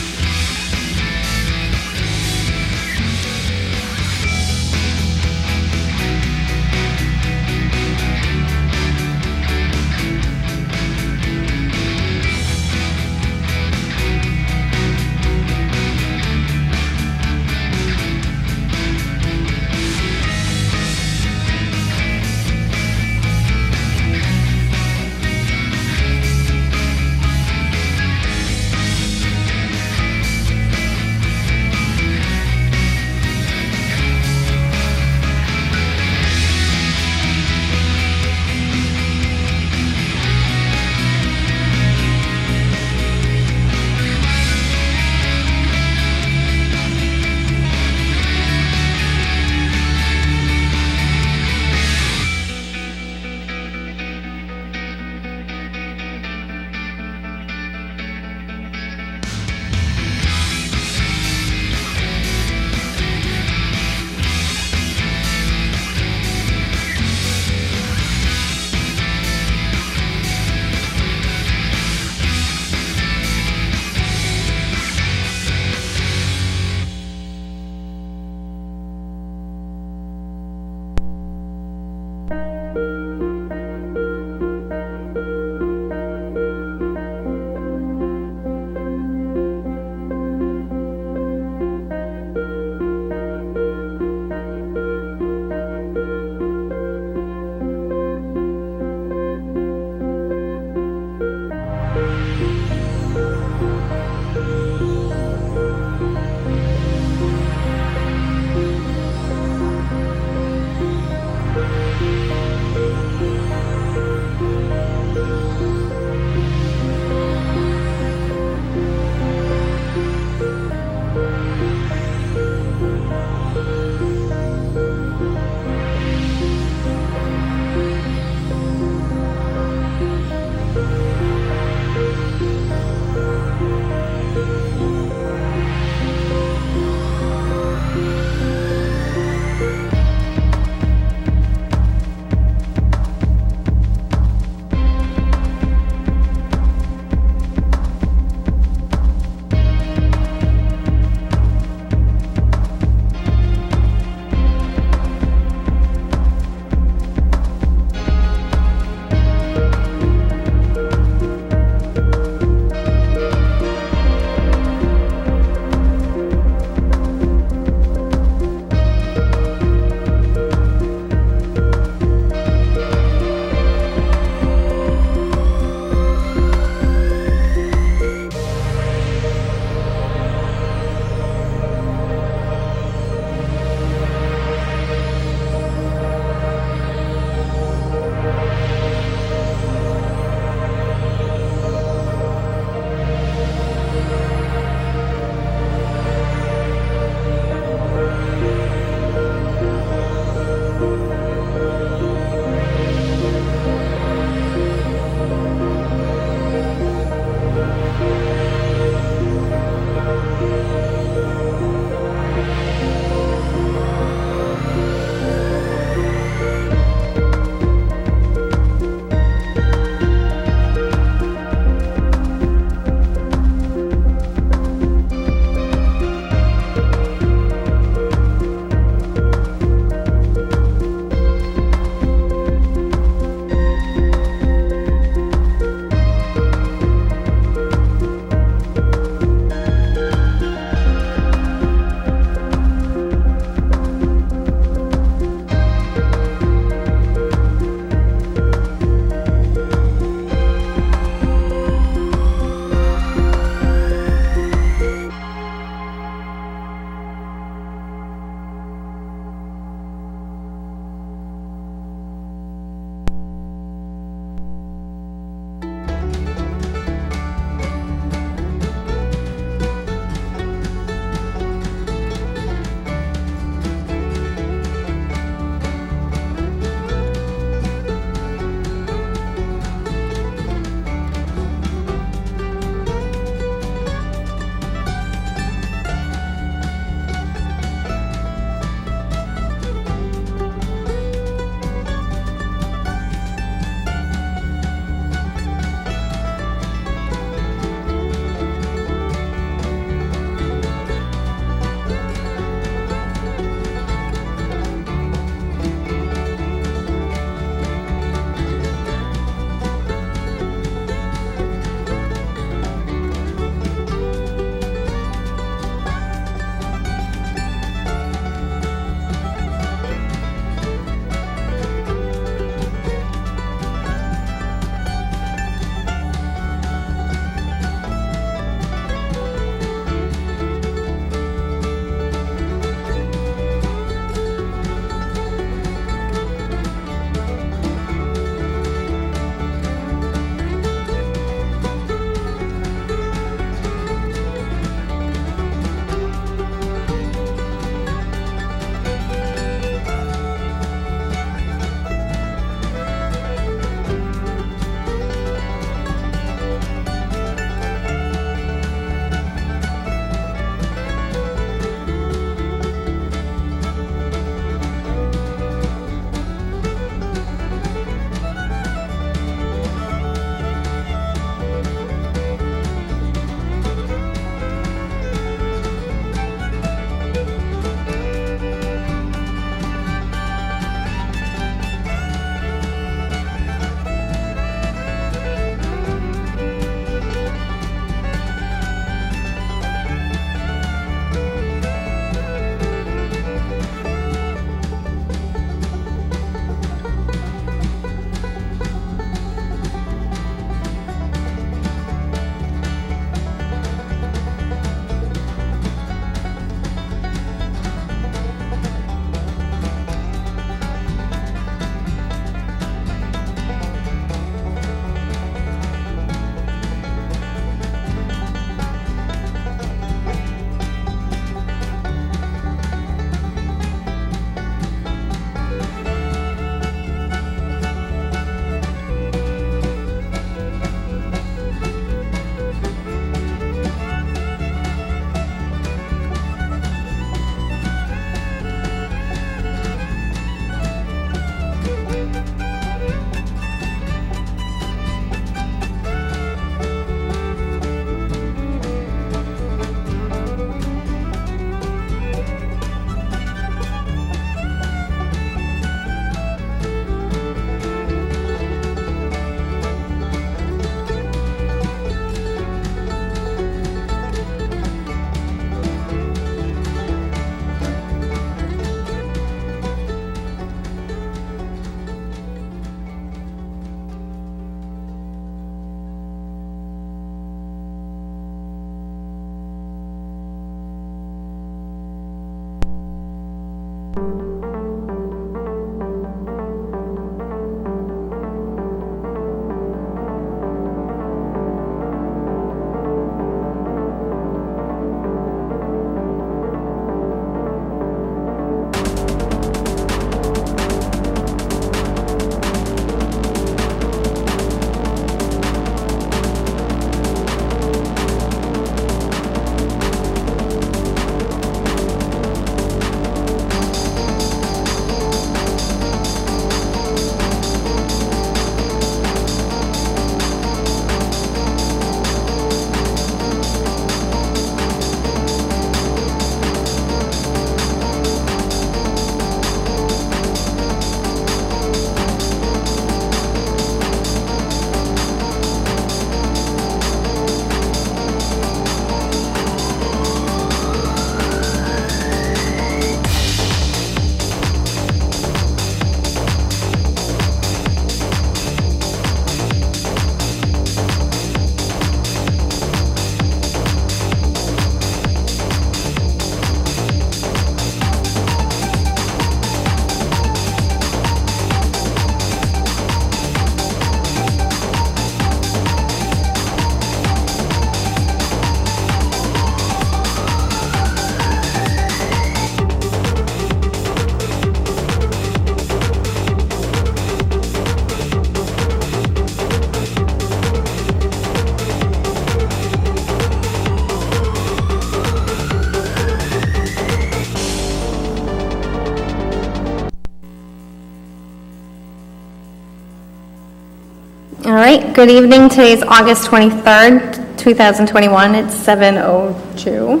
All right, good evening. Today's August 23rd, 2021. It's 7:02.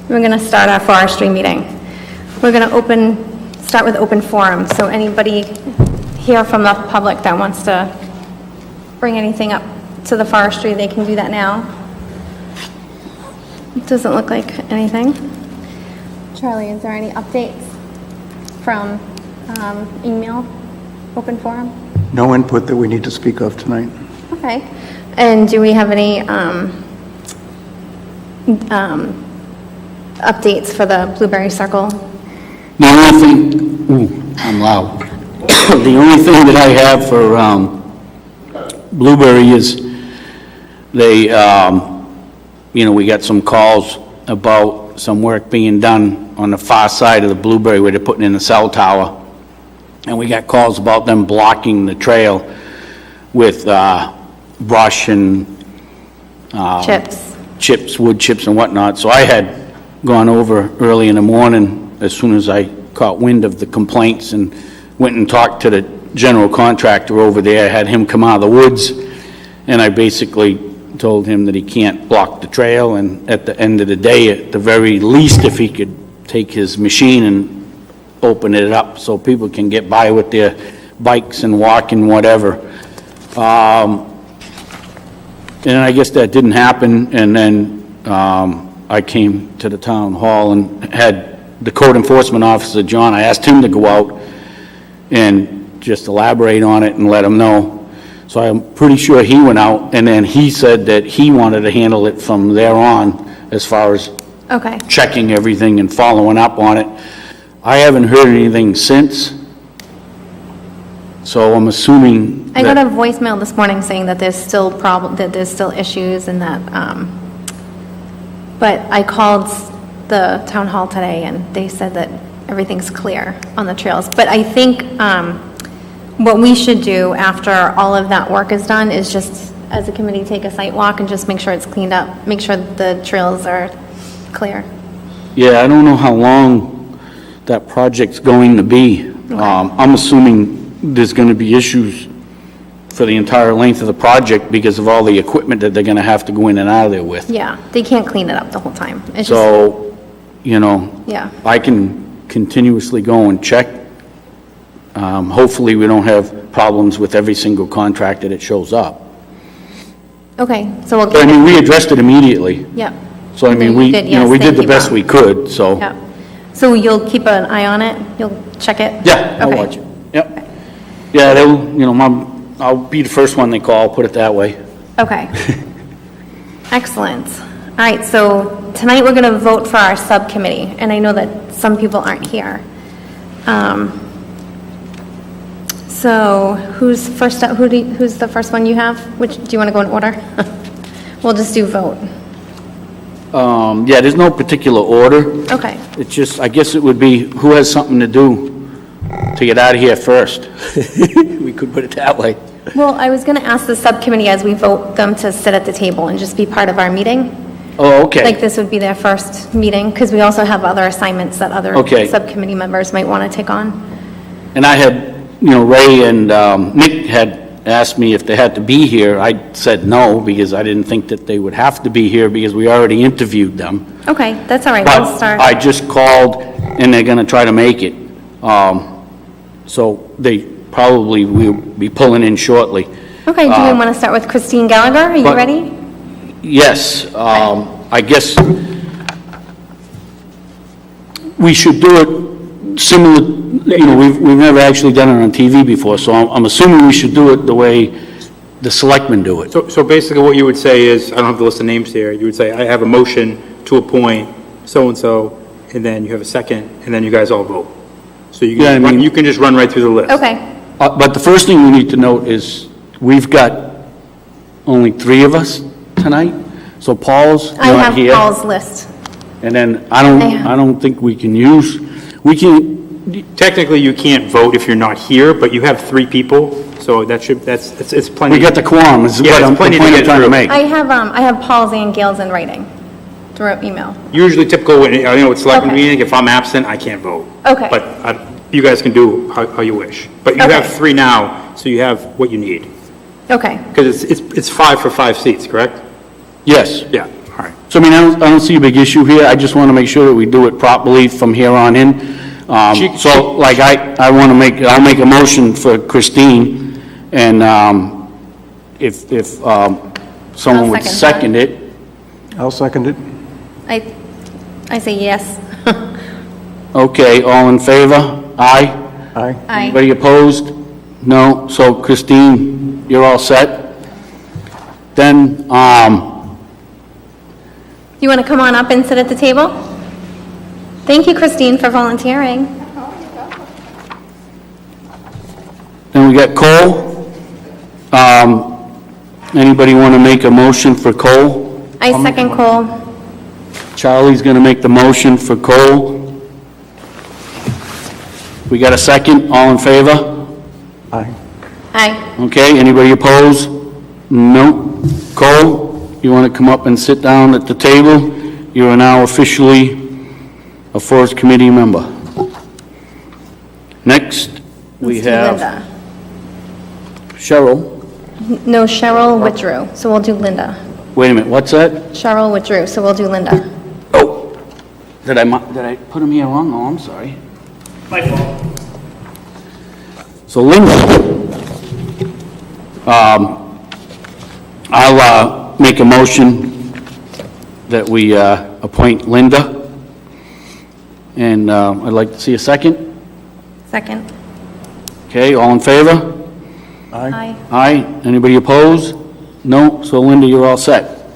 We're going to start our forestry meeting. We're going to start with open forum. So anybody here from the public that wants to bring anything up to the forestry, they can do that now. It doesn't look like anything. Charlie, is there any updates from email, open forum? No input that we need to speak of tonight. Okay. And do we have any updates for the Blueberry Circle? The only thing, I'm loud. The only thing that I have for Blueberry is they, we got some calls about some work being done on the far side of the Blueberry where they're putting in the cell tower. And we got calls about them blocking the trail with brush and wood chips and whatnot. So I had gone over early in the morning as soon as I caught wind of the complaints and went and talked to the general contractor over there. I had him come out of the woods, and I basically told him that he can't block the trail, and at the end of the day, at the very least, if he could take his machine and open it up so people can get by with their bikes and walk and whatever. And I guess that didn't happen, and then I came to the town hall and had the code enforcement officer, John, I asked him to go out and just elaborate on it and let him know. So I'm pretty sure he went out, and then he said that he wanted to handle it from there on as far as checking everything and following up on it. I haven't heard anything since, so I'm assuming I got a voicemail this morning saying that there's still issues and that, but I called the town hall today and they said that everything's clear on the trails. But I think what we should do after all of that work is done is just, as a committee, take a site walk and just make sure it's cleaned up, make sure that the trails are clear. Yeah, I don't know how long that project's going to be. I'm assuming there's going to be issues for the entire length of the project because of all the equipment that they're going to have to go in and out of there with. Yeah, they can't clean it up the whole time. It's So, yeah. I can continuously go and check. Hopefully, we don't have problems with every single contractor that shows up. Okay, so we'll But, I mean, we addressed it immediately. Yep. So, I mean, we did the best we could, so. Yep. So you'll keep an eye on it? You'll check it? Yeah, I'll Okay. watch it. Yep. Yeah, I'll be the first one they call, put it that way. Okay. Excellent. All right, so tonight we're going to vote for our subcommittee, and I know that some people aren't here. So who's first up? Who's the first one you have? Do you want to go in order? We'll just do vote. Yeah, there's no particular order. Okay. It's just, I guess it would be who has something to do to get out of here first. We could put it that way. Well, I was going to ask the subcommittee as we vote them to sit at the table and just be part of our meeting. Oh, okay. Like this would be their first meeting, because we also have other assignments that other Okay. subcommittee members might want to take on. And I had, Ray and Nick had asked me if they had to be here. I said no, because I didn't think that they would have to be here because we already interviewed them. Okay, that's all right, we'll But start. I just called, and they're going to try to make it. So they probably will be pulling in shortly. Okay, do we want to start with Christine Gallagher? Are you but- ready? Yes, I guess we should do it similar, we've never actually done it on TV before, so I'm assuming we should do it the way the selectmen do it. So basically what you would say is, I don't have the list of names here, you would say, I have a motion to appoint so-and-so, and then you have a second, and then you guys all vote. So you can, you can just run right through the list. Okay. But the first thing we need to note is, we've got only 3 of us tonight, so Paul's I not have here. Paul's list. And then I don't think we can Technically, you can't vote if you're not here, but you have 3 people, so it's plenty. We got the quorum, is what I'm plenty to trying get to through. make. I have Paul's and Gail's in writing through email. Usually typical, with selectmen Okay. meeting, if I'm absent, I can't vote. Okay. But you guys can do how you wish. But you have 3 now, so you have what you need. Okay. Because it's 5 for 5 seats, correct? Yes. Yeah, all right. So, I mean, I don't see a big issue here. I just want to make sure that we do it properly from here on in. So, like, I'll make a motion for Christine, and if someone would second second it. I'll second it. I say yes. Okay, all in favor? Aye? Aye. Aye. Anybody opposed? No? So Christine, you're all set? Then, You want to come on up and sit at the table? Thank you, Christine, for volunteering. then we got Cole. Anybody want to make a motion for Cole? I second Cole. Charlie's going to make the motion for Cole. We got a second? All in favor? Aye. Aye. Okay, anybody opposed? No. Cole, you want to come up and sit down at the table? You are now officially a Forest Committee member. Next, we Let's do have Linda. Cheryl. No, Cheryl withdrew, so we'll do Linda. Wait a minute, what's that? Cheryl withdrew, so we'll do Linda. Oh, did I put him here wrong? Oh, I'm sorry. My fault. So Linda, I'll make a motion that we appoint Linda, and I'd like to see a second. Second. Okay, all in favor? Aye. Aye. Anybody opposed? No? So Linda, you're all set.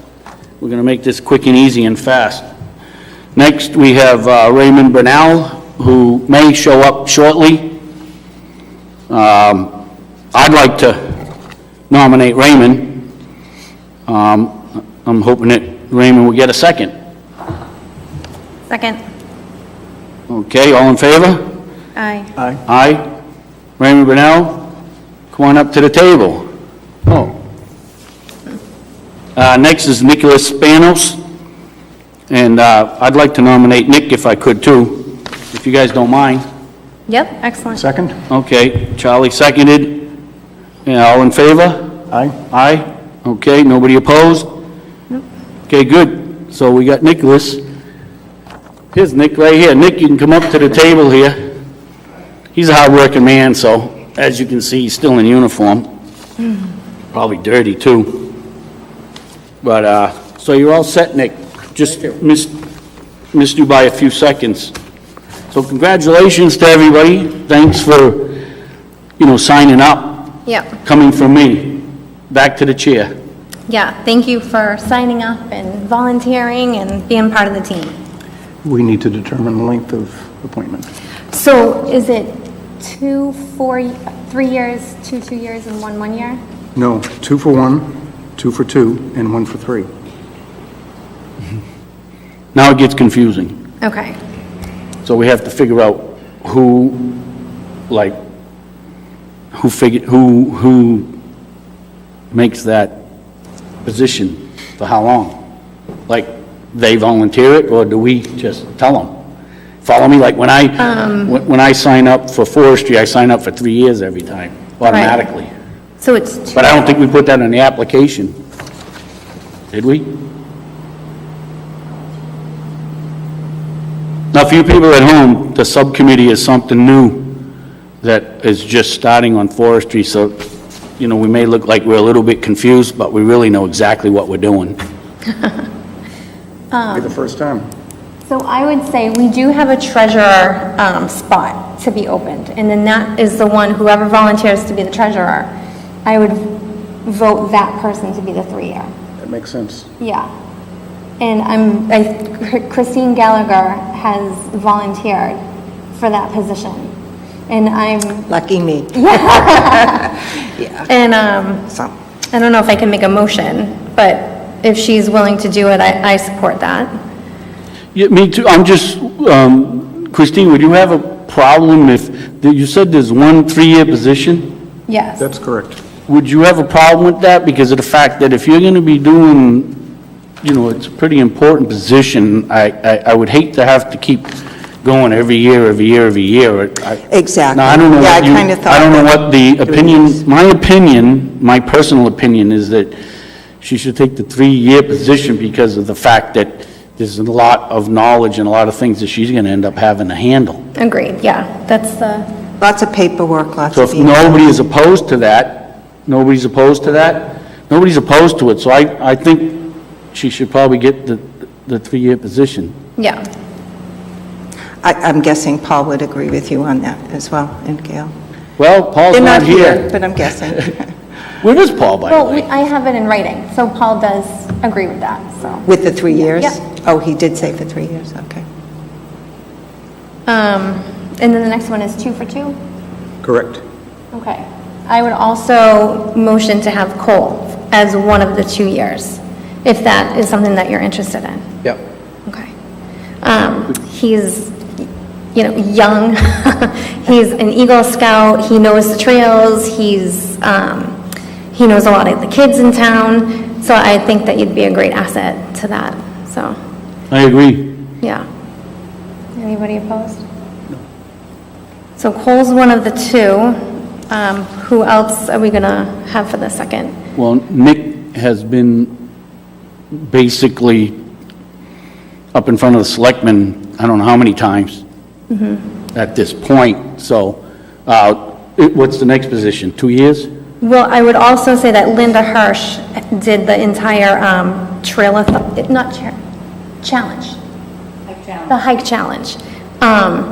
We're going to make this quick and easy and fast. Next, we have Raymond Bernal, who may show up shortly. I'd like to nominate Raymond. I'm hoping that Raymond will get a second. Second. Okay, all in favor? Aye. Aye. Aye. Raymond Bernal, come on up to the table. Oh. Next is Nicholas Spanos, and I'd like to nominate Nick if I could too, if you guys don't mind. Yep, excellent. Second? Okay, Charlie seconded. All in favor? Aye. Aye? Okay, nobody opposed? Okay, good. So we got Nicholas. Here's Nick right here. Nick, you can come up to the table here. He's a hard-working man, so as you can see, he's still in uniform. Probably dirty, too. But, so you're all set, Nick. Just missed you by a few seconds. So congratulations to everybody. Thanks for, signing up, Yep. coming from me. Back to the chair. Yeah, thank you for signing up and volunteering and being part of the team. We need to determine the length of appointment. So is it 3 years, 2 years, and 1 year? No, 2 for 1, 2 for 2, and 1 for 3. Now it gets confusing. Okay. So we have to figure out who makes that position for how long? Like, they volunteer it, or do we just tell them? Follow me? Like, when I sign up for forestry, I sign up for 3 years every time, automatically. So it's 2. But I don't think we put that in the application. Did we? Now, for you people at home, the subcommittee is something new that is just starting on forestry, so, we may look like we're a little bit confused, but we really know exactly what we're doing. Be the first time. So I would say we do have a treasurer spot to be opened, and then that is the one, whoever volunteers to be the treasurer, I would vote that person to be the 3-year. That makes sense. Yeah. And Christine Gallagher has volunteered for that position. And I'm... Lucky me. And I don't know if I can make a motion, but if she's willing to do it, I support that. Yeah, me too. I'm just, Christine, would you have a problem if, you said there's one 3-year position? Yes. That's correct. Would you have a problem with that because of the fact that if you're going to be doing, it's a pretty important position, I would hate to have to keep going every year. Exactly. Now, I don't know Yeah, what you, I kind of thought. I don't know that- what the opinion, my personal opinion is that she should take the 3-year position because of the fact that there's a lot of knowledge and a lot of things that she's gonna end up having to handle. Agreed, yeah, that's the, Lots of paperwork, lots So of if emails. nobody is opposed to that, nobody's opposed to it, so I think she should probably get the 3-year position. yeah. I'm guessing Paul would agree with you on that as well, and Gail. Well, Paul's They're not not here, here. but I'm guessing. Where is Paul, by the Well, way? I have it in writing, so Paul does agree with that, so. With the 3 years? Yeah. Oh, he did say for 3 years, okay. And then the next one is 2 for 2? Correct. Okay. I would also motion to have Cole as one of the 2 years, if that is something that you're interested in. Yep. Okay. He's, young. He's an Eagle Scout. He knows the trails. He knows a lot of the kids in town. So I think that you'd be a great asset to that. So, I agree. yeah. Anybody opposed? No. So Cole's one of the 2. Who else are we gonna have for the second? Well, Nick has been basically up in front of the selectmen, I don't know how many times at this point, so, what's the next position, 2 years? Well, I would also say that Linda Hirsch did the entire challenge. The hike challenge.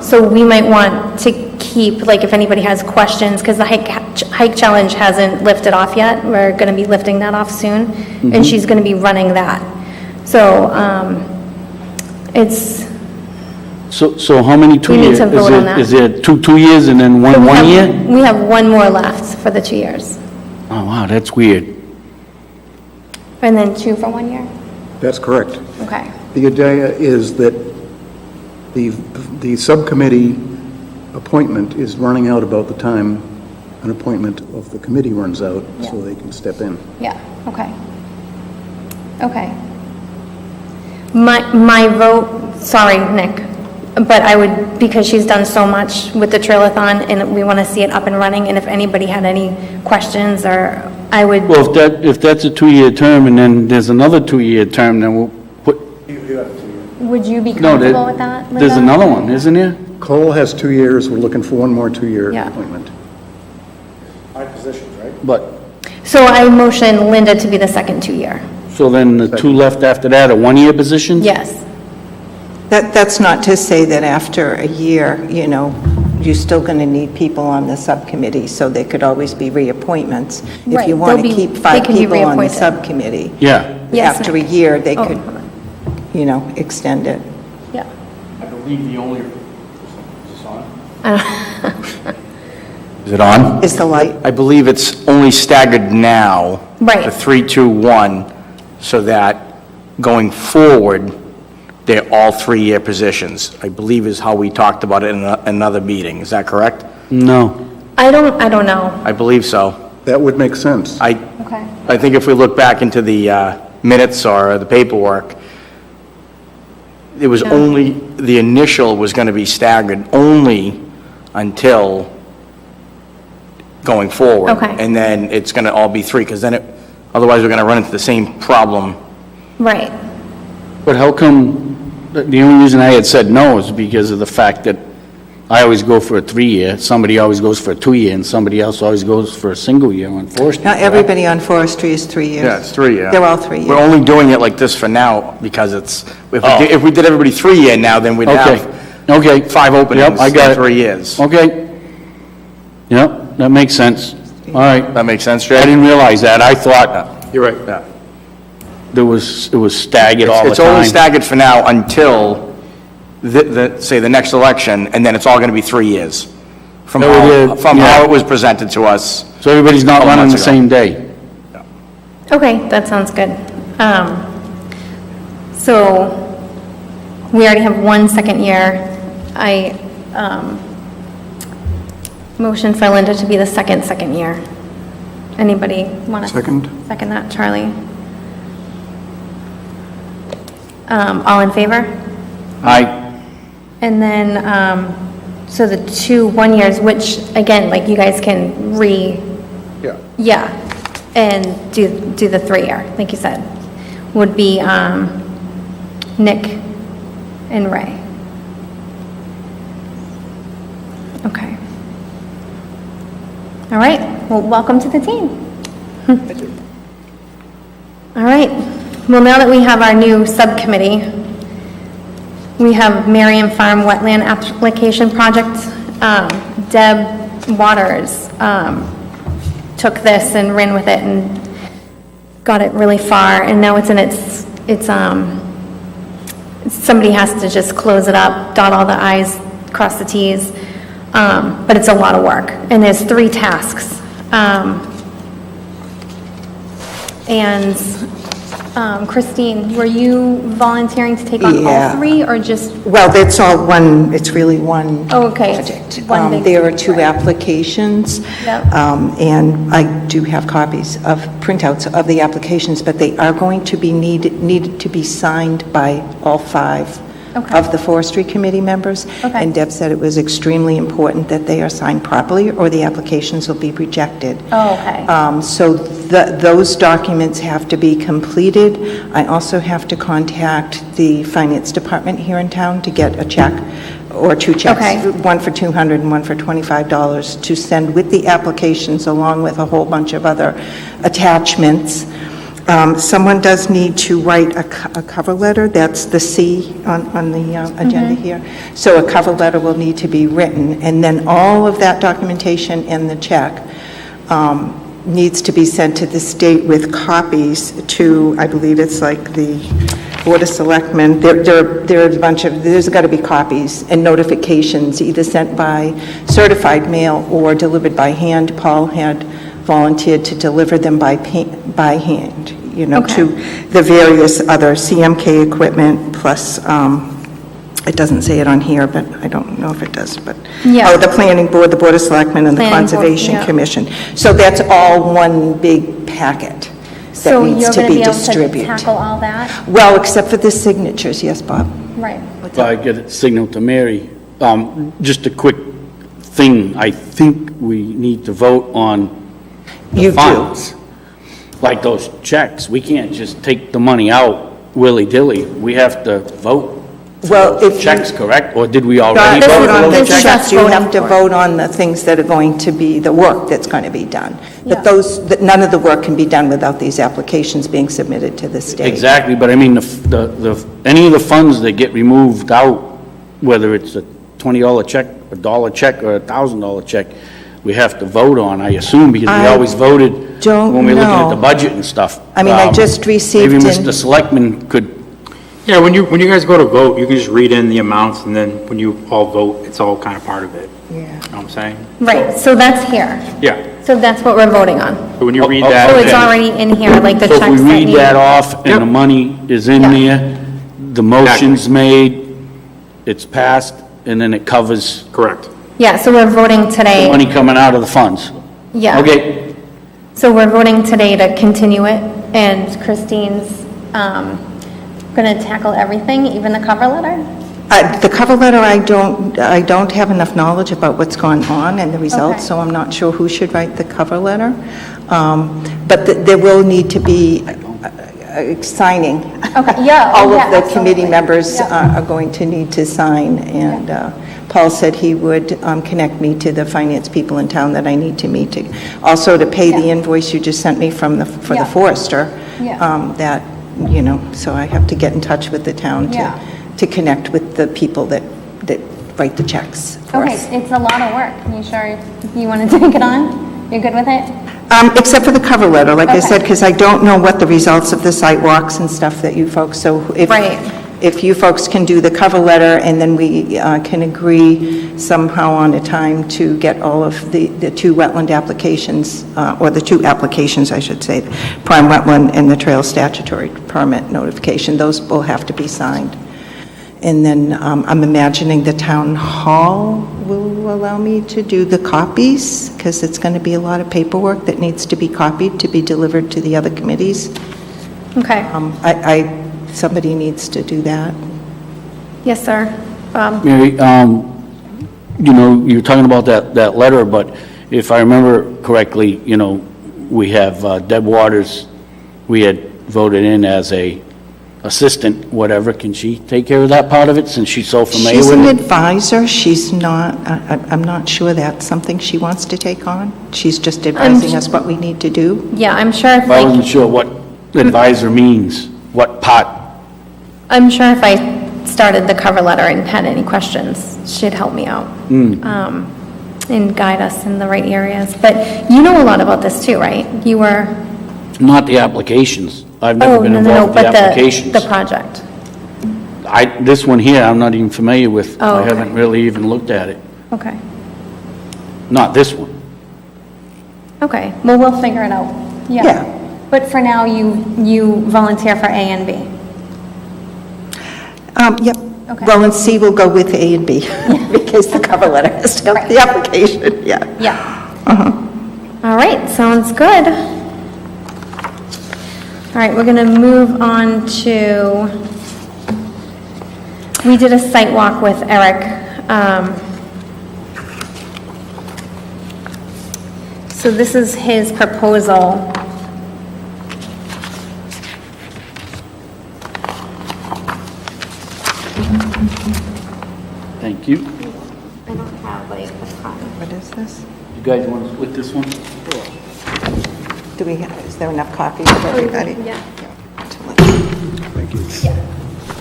So we might want to keep, like, if anybody has questions, because the hike challenge hasn't lifted off yet. We're going to be lifting that off soon, and she's going to be running that. So it's... So how many 2 We need years? to vote on that. Is it 2 years and then one year? We have one more left for the 2 years. Oh, wow, that's weird. And then 2 for 1 year? That's correct. Okay. The idea is that the subcommittee appointment is running out about the time an appointment of the committee runs out, so they can step in. Yeah, okay. Okay. My vote, sorry, Nick, but I would, because she's done so much with the Trailathon, and we want to see it up and running, and if anybody had any questions, or I would... Well, if that's a 2-year term and then there's another 2-year term, then we'll put, Would you be no, comfortable with that, Linda? there's another one, isn't there? Cole has 2 years, we're looking for one more 2-year Yeah. appointment. But, So I motion Linda to be the second 2-year. so then the 2 left after that are 1-year positions? Yes. That's not to say that after a year, you're still going to need people on the subcommittee, so there could always be reappointments. If Right, you want to they'll be- keep they 5 can be people on the reappointed. subcommittee, Yeah. Yes, after a Nick. year, they Oh, could, hold on. extend it. Yeah. I believe the only, is this on? Is it on? Is the light? I believe it's only staggered now. Right. The 3, 2, 1, so that going forward, they're all 3-year positions, I believe is how we talked about it in another meeting. Is that correct? No. I don't know. I believe so. That would make sense. Okay. I think if we look back into the minutes or the paperwork, it was only, the initial was going to be staggered only until going forward. Okay. And then it's going to all be 3, because then otherwise we're going to run into the same problem. Right. But how come, the only reason I had said no is because of the fact that I always go for a 3-year, somebody always goes for a 2-year, and somebody else always goes for a single year on forestry. Not everybody on forestry is 3 years. Yeah, it's 3, yeah. They're all 3 years. We're only doing it like this for now because it's, Oh. if we did everybody 3-year now, then we'd Okay. have Okay. 5 openings Yep, I got in it. 3 years. Okay. Yep, that makes sense. All right. That makes sense, I Jay? didn't realize that. I thought You're right. Yeah. it was staggered all the It's only time. staggered for now until say the next election, and then it's all going to be 3 years from No, we did, how yeah. it was presented to us. So everybody's not couple running the months ago. same day. Okay, that sounds good. So we already have 1 second year. I motion for Linda to be the second year. Anybody want to? Second. Second that, Charlie? All in favor? Aye. And then, so the 2 1-years, which, again, like, you guys can yeah, and do the 3-year, like you said, would be Nick and Ray. Okay. All right, well, welcome to the team. All right, well, now that we have our new subcommittee, we have Marion Farm Wetland Application Project. Deb Waters took this and ran with it and got it really far, and now it's in somebody has to just close it up, dot all the i's, cross the t's, but it's a lot of work, and there's 3 tasks. Christine, were you volunteering to take on all 3, or just? Well, that's all one, it's really one project. There are 2 applications, Yep. and I do have copies of printouts of the applications, but they are going to be needed to be signed by all 5 of the Forestry Committee members. Okay. And Deb said it was extremely important that they are signed properly, or the applications will be rejected. Oh, okay. So those documents have to be completed. I also have to contact the Finance Department here in town to get a check, or 2 checks, Okay. one for $200 and one for $25, to send with the applications, along with a whole bunch of other attachments. Someone does need to write a cover letter. That's the C on the agenda here. So a cover letter will need to be written, and then all of that documentation and the check needs to be sent to the state with copies to, I believe it's like the Board of Selectmen. There's a bunch of, there's got to be copies and notifications, either sent by certified mail or delivered by hand. Paul had volunteered to deliver them by hand, to the various other CMK equipment, plus, it doesn't say it on here, but I don't know if it does, but, the Planning Board, the Board of Selectmen, and the Conservation Commission. So that's all one big packet that needs to be distributed. So you're going to be able to tackle all that? Well, except for the signatures, yes, Bob? Right. If I get a signal to Mary, just a quick thing, I think we need to vote on the funds. Like those checks, we can't just take the money out willy-dilly. We have to vote. Well, if checks, correct? Or did we already vote on on the those checks? checks? You have to vote on the things that are going to be, the work that's going to be done. But none of the work can be done without these applications being submitted to the state. Exactly, but I mean, any of the funds that get removed out, whether it's a $20 check, a $1 check, or a $1,000 check, we have to vote on, I assume, because we always voted when we were looking at the budget and stuff. I mean, I just received Maybe in... Mr. Selectman could... Yeah, when you guys go to vote, you can just read in the amounts, and then when you all vote, it's all kind of part of it. Yeah. You know what I'm saying? Right, so that's here. Yeah. So that's what we're voting on. But when you read that... So it's already in here, like the checks So if we that read need- that off and the money is in there, the motion's made, it's passed, and then it covers... Correct. Yeah, so we're voting today. Money coming out of the funds. Yeah. Okay. So we're voting today to continue it, and Christine's going to tackle everything, even the cover letter? The cover letter, I don't have enough knowledge about what's gone on and the results, so I'm not sure who should write the cover letter. But there will need to be signing. Okay, yeah. All yeah, of the absolutely. committee members are going to need to sign, and Paul said he would connect me to the finance people in town that I need to meet to. Also to pay the invoice you just sent me for the forester, that, so I have to get in touch with the town to connect with the people that write the checks for Okay, us. it's a lot of work. You sure you want to take it on? You're good with it? Except for the cover letter, like I Okay. said, because I don't know what the results of the site walks and stuff that you folks, so if you folks can do the cover letter, and then we can agree somehow on a time to get all of the 2 wetland applications, or the 2 applications, I should say, prime wetland and the trail statutory permit notification, those will have to be signed. And then I'm imagining the town hall will allow me to do the copies, because it's going to be a lot of paperwork that needs to be copied to be delivered to the other committees. Okay. Somebody needs to do that. Yes, sir. Bob? Mary, you know, you were talking about that letter, but if I remember correctly, you know, we have Deb Waters, we had voted in as a assistant, whatever. Can she take care of that part of it since she's so familiar She's with an it? advisor, she's not, I'm not sure that's something she wants to take on. She's just advising us what we need to do. Yeah, I'm sure if I wasn't like, sure what advisor means, what part. I'm sure if I started the cover letter and had any questions, she'd help me out. And guide us in the right areas. But you know a lot about this too, right? You were, Not the applications. I've never oh, been no, no, involved no, with but the applications. the project. This one here, I'm not even familiar with. Oh, I okay. haven't really even looked at it. Okay, Not this one. okay, well, we'll figure it out. Yeah. But for now, you volunteer for A and B. Yep. Okay. Well, and C will go with A and B, because the cover letter has to have the application, yeah. Yeah. All right, sounds good. All right, we're going to move on to, we did a site walk with Eric. So this is his proposal. Thank you. I don't have like a copy. What is this? You guys want to split this one? Do we, is there enough copies for everybody? Yeah.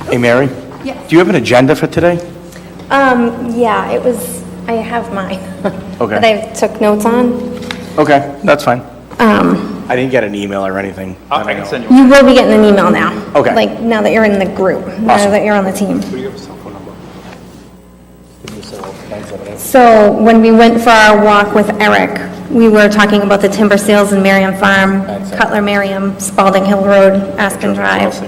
Hey, Mary? Yes. Do you have an agenda for today? Yeah, it was, I have mine. Okay. That I took notes on. Okay, that's fine. I didn't get an email or anything. I can send you. You will be getting an email now. Okay. Like, now that you're in the group, now Awesome. that you're on the team. Do you have a cell phone number? Give me a cell, 978. So when we went for our walk with Eric, we were talking about the timber sales in Merriam Farm, Cutler Merriam, Spalding Hill Road, Aspen Drive.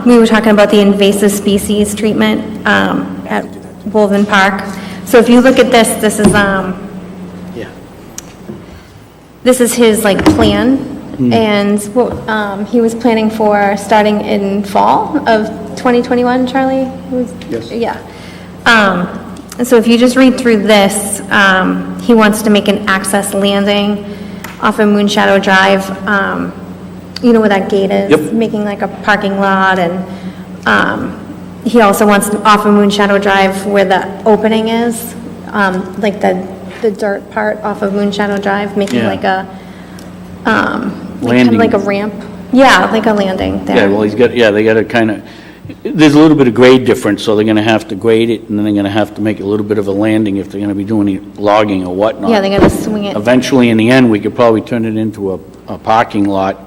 We were talking about the invasive species treatment at Woven Park. So if you look at this, this is this is his like plan, and what he was planning for starting in fall of 2021. Charlie, Yes. yeah. And so if you just read through this, he wants to make an access landing off of Moonshadow Drive. You know where that gate is? Yep. Making like a parking lot, and he also wants off of Moonshadow Drive where the opening is, like the dirt part off of Moonshadow Drive, making Yeah. like a, like kind of Landing. like a ramp. Yeah, like a landing there. Yeah, well, they got to kind of, there's a little bit of grade difference, so they're going to have to grade it, and then they're going to have to make a little bit of a landing if they're going to be doing any logging or whatnot. Yeah, they gotta swing it. Eventually, in the end, we could probably turn it into a parking lot.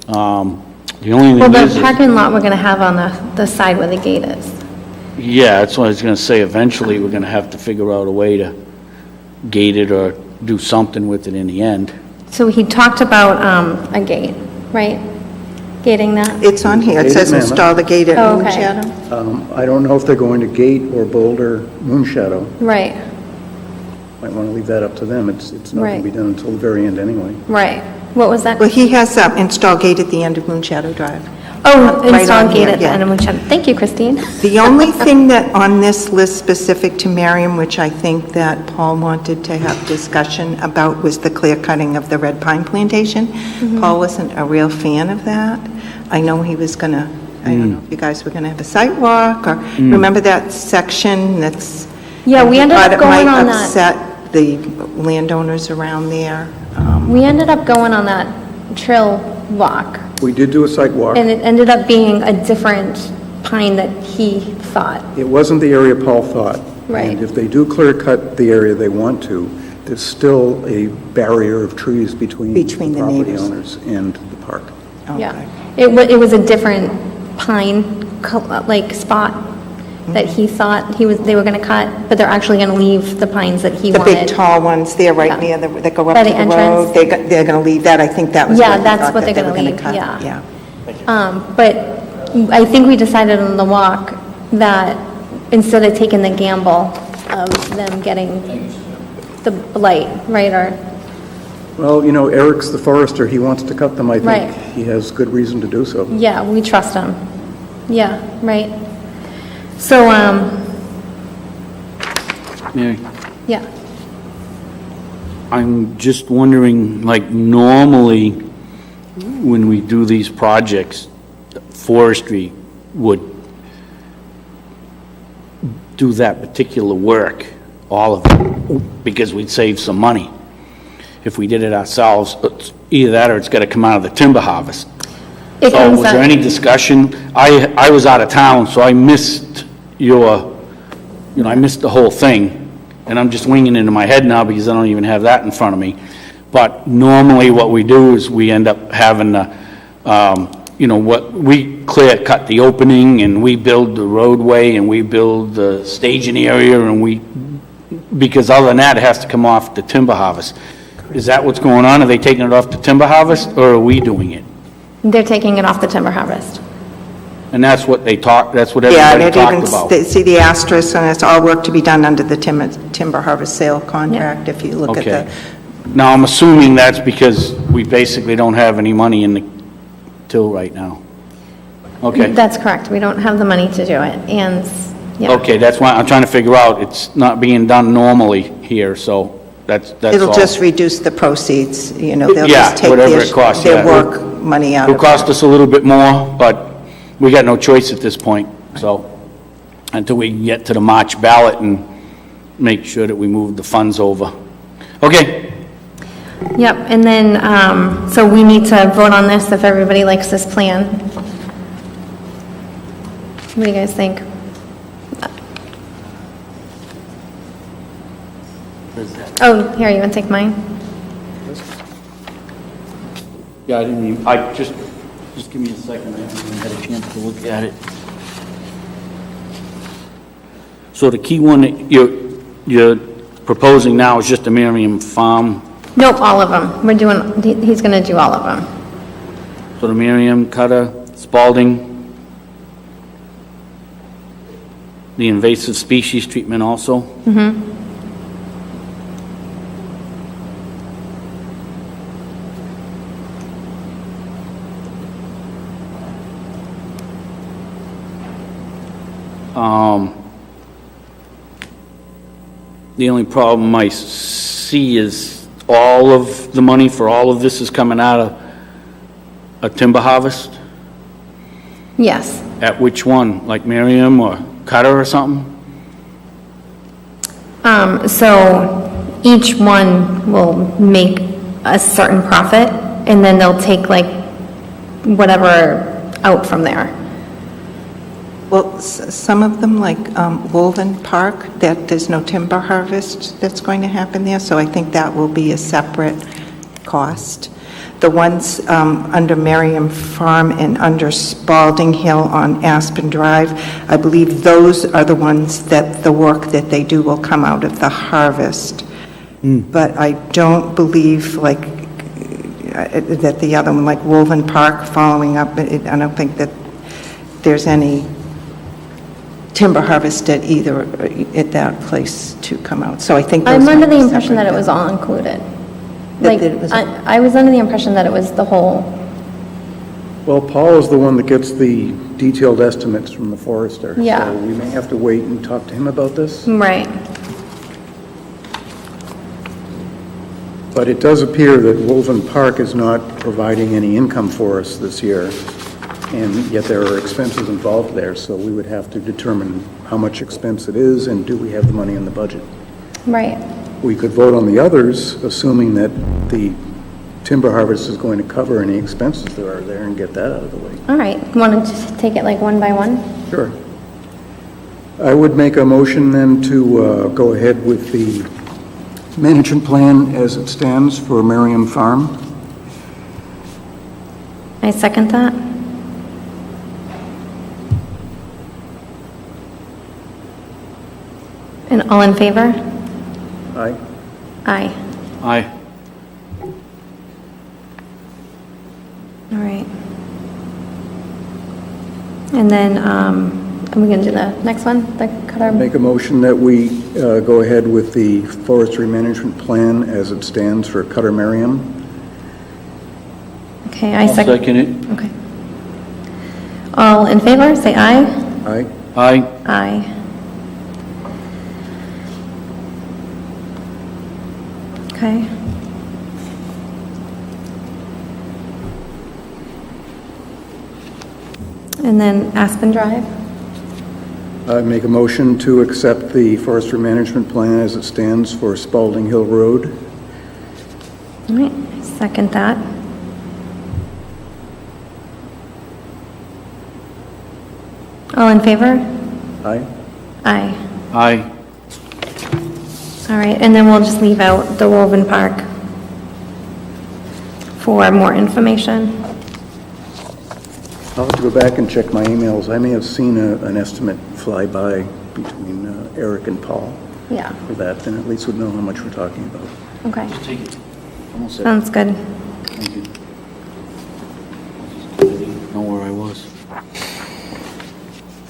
The only Well, thing the is, parking lot we're gonna have on the side where the gate is. yeah, that's what I was going to say, eventually, we're going to have to figure out a way to gate it or do something with it in the end. So he talked about a gate, right? Gating that? It's on here, it says Gated mammoth. install the gate at Oh, okay. Moonshadow. I don't know if they're going to gate or boulder Moonshadow. Right, Might want to leave that up to them. It's not going Right. to be done until the very end anyway. right. What was that? Well, he has install gate at the end of Moonshadow Drive. Oh, right install on gate here, at the yeah. end of Moonshadow. Thank you, Christine. The only thing that on this list specific to Merriam, which I think that Paul wanted to have discussion about, was the clear cutting of the red pine plantation. Paul wasn't a real fan of that. I know he was gonna, I don't know if you guys were gonna have a site walk, or, remember that section that's... Yeah, we he ended thought up going on It might that. upset the landowners around there. We ended up going on that trail walk, We did do a site walk. and it ended up being a different pine that he thought. It wasn't the area Paul thought. Right. And if they do clear cut the area they want to, there's still a barrier of trees between The property neighbors. owners and the park. Yeah. Okay. It was a different pine, like, spot that he thought they were gonna cut, but they're actually gonna leave the pines that he The wanted. big tall ones there, right Yeah. near that go up By to the the entrance. road. They're going to leave that, I think that was Yeah, what he that's thought what that they're they were gonna going to leave, cut. yeah. But I think we decided on the walk that instead of taking the gamble of them getting the blight, right, or, Well, Eric's the forester. He wants to cut them, I think. Right. He has good reason to do so. yeah, we trust them. Yeah, right. So, Mary, Yeah. I'm just wondering, like, normally, when we do these projects, forestry would do that particular work, all of it, because we'd save some money. If we did it ourselves, it's either that or it's got to come out of the timber harvest. It So comes was there out- any discussion? I was out of town, so I missed I missed the whole thing, and I'm just winging it in my head now because I don't even have that in front of me. But normally what we do is we end up having we clear cut the opening and we build the roadway and we build the staging area because other than that, it has to come off the timber harvest. Is that what's going on? Are they taking it off the timber harvest or are we doing it? They're taking it off the timber harvest. And that's what that's what Yeah, and everybody it talked even, about. see the asterisk, and it's all work to be done under the timber harvest sale contract, if you look at Okay. the... Now, I'm assuming that's because we basically don't have any money in the till right now. Okay. That's correct. We don't have the money to do it, and, yeah. Okay, that's why I'm trying to figure out, it's not being done normally here, so that's all. It'll just reduce the proceeds, they'll Yeah, just take whatever it costs, their yeah. work money out It'll of cost it. us a little bit more, but we got no choice at this point, so, until we can get to the March ballot and make sure that we move the funds over. Okay, Yep, and then, so we need to vote on this if everybody likes this plan. What do you guys think? Oh, here, you want to take mine? yeah, just give me a second, I haven't even had a chance to look at it. So the key one that you're proposing now is just the Miriam Farm, Nope, all of them. He's going to do all of them. so the Miriam, Cutter, Spalding, the invasive species treatment also? Mm-hmm. The only problem I see is all of the money for all of this is coming out of a timber harvest? Yes. At which one? Like Miriam or Cutter or something? So each one will make a certain profit, and then they'll take like whatever out from there. Well, some of them, like Woolden Park, that there's no timber harvest that's going to happen there, so I think that will be a separate cost. The ones under Merriam Farm and under Spalding Hill on Aspen Drive, I believe those are the ones that the work that they do will come out of the harvest. But I don't believe that the other one, like Woolden Park following up, I don't think that there's any timber harvest at either, at that place to come out. So I think those I'm under might the be impression that separate it was then. all included. That Like, it was- I was under the impression that it was the whole, Well, Paul is the one that gets the detailed estimates from the forester. Yeah. So we may have to wait and talk to him about this. right. But it does appear that Woolven Park is not providing any income for us this year, and yet there are expenses involved there, so we would have to determine how much expense it is and do we have the money in the budget. Right. We could vote on the others, assuming that the timber harvest is going to cover any expenses there are there and get that out of the way. All right. Want to just take it like one by one? Sure. I would make a motion then to go ahead with the management plan as it stands for Merriam Farm. I second that. And all in favor? Aye. Aye. Aye. All right. And then, are we going to do the next one? The Cutter? Make a motion that we go ahead with the forestry management plan as it stands for Cutter Merriam. Okay, I I'll second. second it. Okay. All in favor, say aye. Aye. Aye. Aye. Okay. And then Aspen Drive? I make a motion to accept the forestry management plan as it stands for Spalding Hill Road. All right, second that. All in favor? Aye? Aye. Aye. All right, and then we'll just leave out the Woven Park for more information. I'll have to go back and check my emails. I may have seen an estimate fly by between Eric and Paul Yeah, for that, then at least we'd know how much we're talking about. okay. Take it. Almost there. Sounds good. Thank you. I didn't know where I was.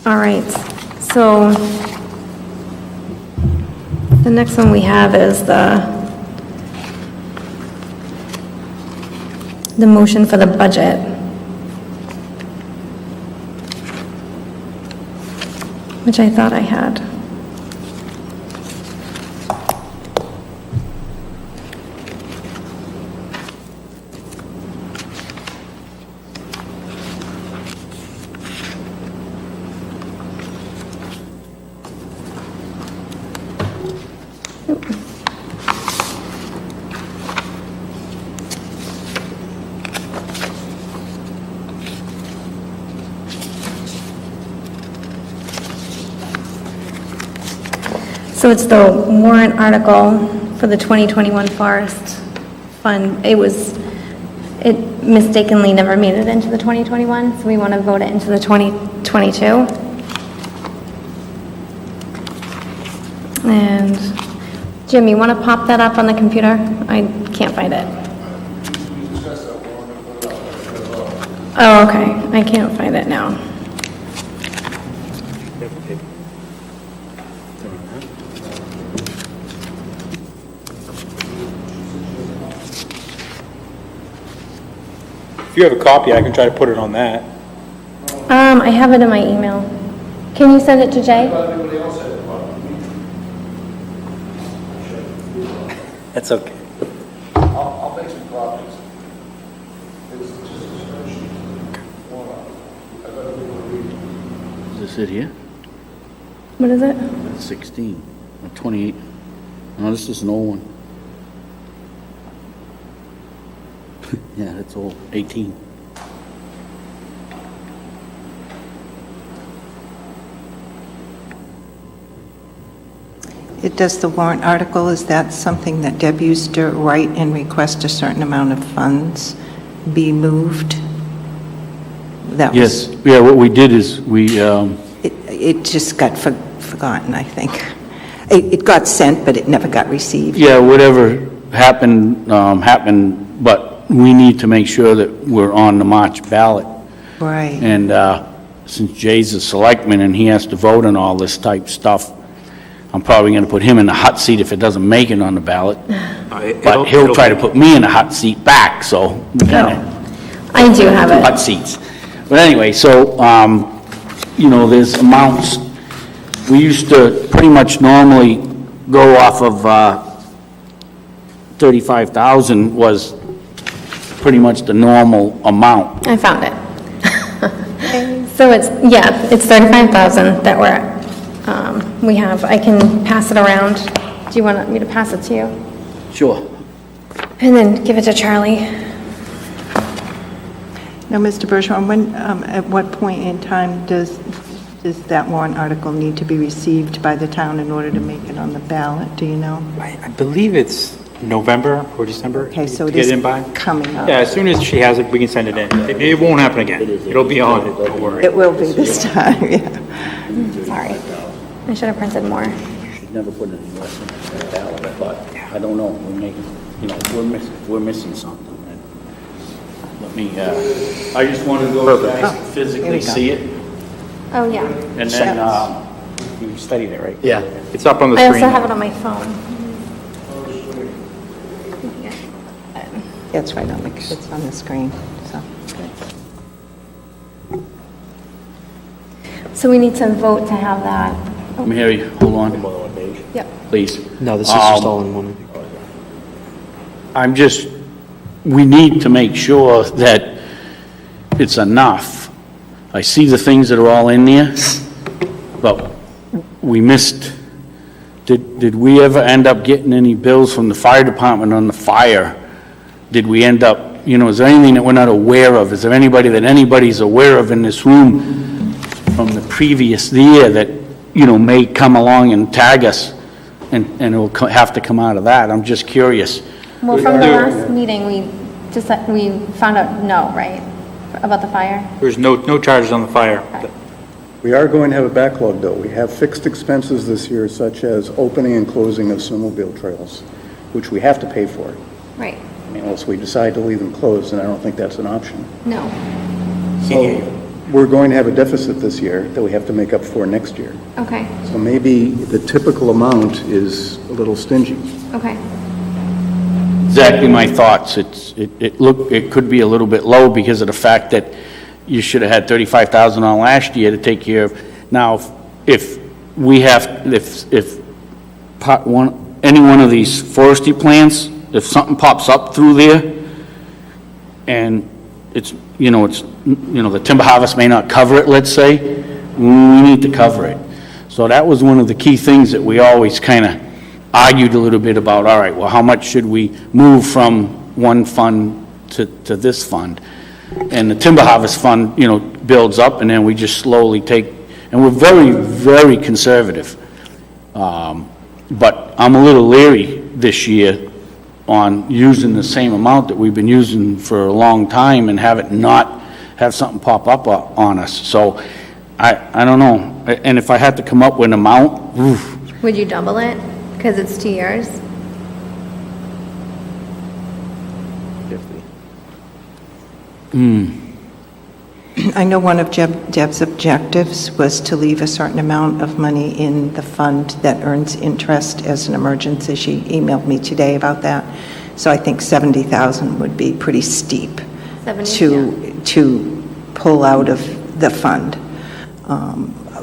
All right, so the next one we have is the motion for the budget. Which I thought I had. So it's the warrant article for the 2021 Forest Fund. It mistakenly never made it into the 2021, so we want to vote it into the 2022. And Jim, you want to pop that up on the computer? I can't find it. Oh, okay. I can't find it now. If you have a copy, I can try to put it on that. I have it in my email. Can you send it to Jay? That's okay. I'll make some copies. It's just a spreadsheet. Is this it here? What is it? 16 or 28. No, this is an old one. Yeah, that's old. 18. It does the warrant article, is that something that Deb used to write and request a certain amount of funds be moved? That was- Yes, yeah, what we did is we, It just got forgotten, I think. It got sent, but it never got received. yeah, whatever happened, happened, but we need to make sure that we're on the March ballot. Right. And since Jay's a selectman and he has to vote on all this type stuff, I'm probably going to put him in the hot seat if it doesn't make it on the ballot. But he'll try to put me in the hot seat back, so we kind of I do have it. hot seats. But anyway, so, you know, there's amounts. We used to pretty much normally go off of 35,000 was pretty much the normal amount. I found it. So it's 35,000 that we have. I can pass it around. Do you want me to pass it to you? Sure. And then give it to Charlie. Now, Mr. Bergeron, at what point in time does that warrant article need to be received by the town in order to make it on the ballot? Do you know? I believe it's November or December. Okay, so to it get is in by. coming up. Yeah, as soon as she has it, we can send it in. It won't happen again. It'll be on it, don't worry. It will be this time, yeah. Sorry. I should have printed more. Should never put it in less than the ballot, but I don't know, we're making, you know, we're missing something. Let me, I just wanted to go back and Here we physically go. see it, Oh, yeah. and then, you studied it, right? Yeah, it's up on the I screen. also have it on my phone. That's right, it's on the screen, so. So we need to vote to have that. Mary, hold on, Yep. please. No, this is just all in one. I'm just, we need to make sure that it's enough. I see the things that are all in there, but we missed, did we ever end up getting any bills from the fire department on the fire? Did we end up, is there anything that we're not aware of? Is there anybody that anybody's aware of in this room from the previous year that, may come along and tag us, and it'll have to come out of that? I'm just curious. Well, from the last meeting, we found out no, right, about the fire? There's no charges on the fire. We are going to have a backlog, though. We have fixed expenses this year, such as opening and closing of snowmobile trails, which we have to pay for. Right. I mean, unless we decide to leave them closed, and I don't think that's an option. No. So we're going to have a deficit this year that we have to make up for next year. Okay. So maybe the typical amount is a little stingy. Okay. Exactly my thoughts. It could be a little bit low because of the fact that you should have had $35,000 on last year to take care of. Now, if we have, if any one of these forestry plants, if something pops up through there, and it's, the timber harvest may not cover it, let's say, we need to cover it. So that was one of the key things that we always kind of argued a little bit about. All right, well, how much should we move from one fund to this fund? And the timber harvest fund, builds up, and then we just slowly take, and we're very, very conservative. But I'm a little leery this year on using the same amount that we've been using for a long time and have it not have something pop up on us. So I don't know. And if I had to come up with an amount, oof. Would you double it? Because it's 2 years? I know one of Deb's objectives was to leave a certain amount of money in the fund that earns interest as an emergency. She emailed me today about that. So I think 70,000 would be pretty steep 70, to pull out of the fund.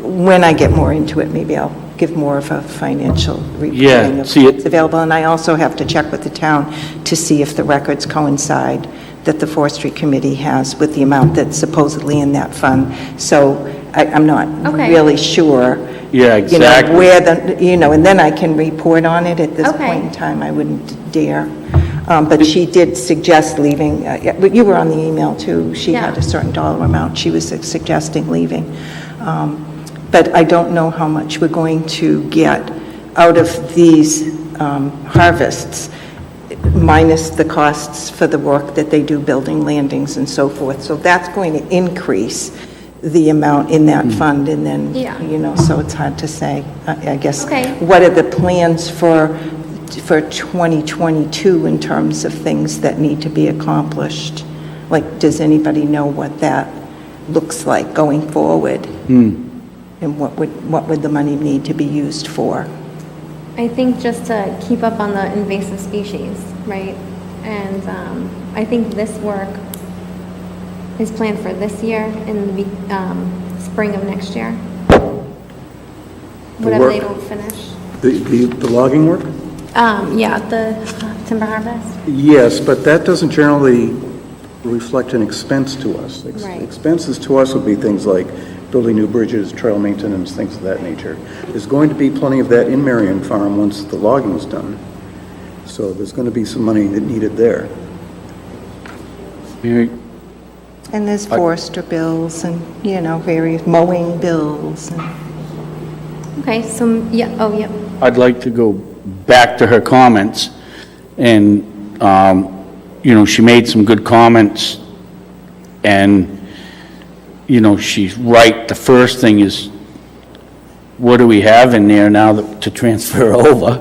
When I get more into it, maybe I'll give more of a financial reporting of what's available. And I also have to check with the town to see if the records coincide that the forestry committee has with the amount that's supposedly in that fund. So I'm not really sure. Yeah, exactly. Where and then I can report on it. At this point in time, I wouldn't dare. But she did suggest leaving, but you were on the email too. She had a certain dollar amount she was suggesting leaving. But I don't know how much we're going to get out of these harvests, minus the costs for the work that they do building landings and so forth. So that's going to increase the amount in that fund, and then, so it's hard to say. I guess, what are the plans for 2022 in terms of things that need to be accomplished? Like, does anybody know what that looks like going forward? And what would the money need to be used for? I think just to keep up on the invasive species, right? And I think this work is planned for this year and the spring of next year. Whatever they don't finish. The logging work? The timber harvest. Yes, but that doesn't generally reflect an expense to us. Right. Expenses to us would be things like building new bridges, trail maintenance, things of that nature. There's going to be plenty of that in Marion Farm once the logging's done. So there's going to be some money needed there. And there's forester bills and, various mowing bills. Okay, so, I'd like to go back to her comments, and, she made some good comments, and, she's right. The first thing is, what do we have in there now to transfer over?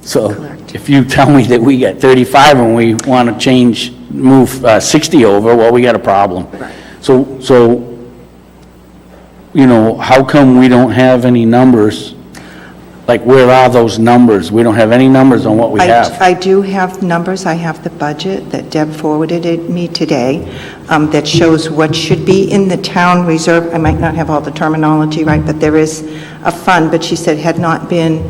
So if you tell me that we got 35 and we want to move 60 over, well, we got a problem. Right. So, how come we don't have any numbers? Like, where are those numbers? We don't have any numbers on what we have. I do have numbers. I have the budget that Deb forwarded me today that shows what should be in the town reserve. I might not have all the terminology right, but there is a fund, but she said had not been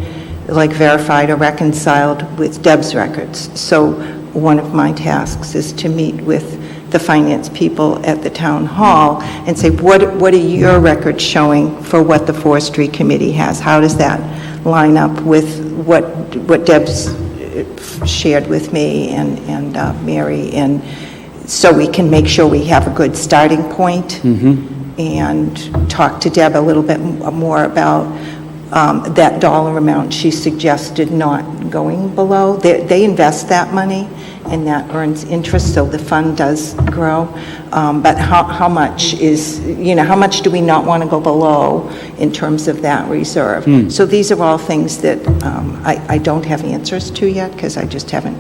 verified or reconciled with Deb's records. So one of my tasks is to meet with the finance people at the town hall and say, what are your records showing for what the forestry committee has? How does that line up with what Deb's shared with me and Mary, and so we can make sure we have a good starting point, and talk to Deb a little bit more about that dollar amount she suggested not going below. They invest that money, and that earns interest, so the fund does grow. But how much is, how much do we not want to go below in terms of that reserve? So these are all things that I don't have answers to yet, because I just haven't,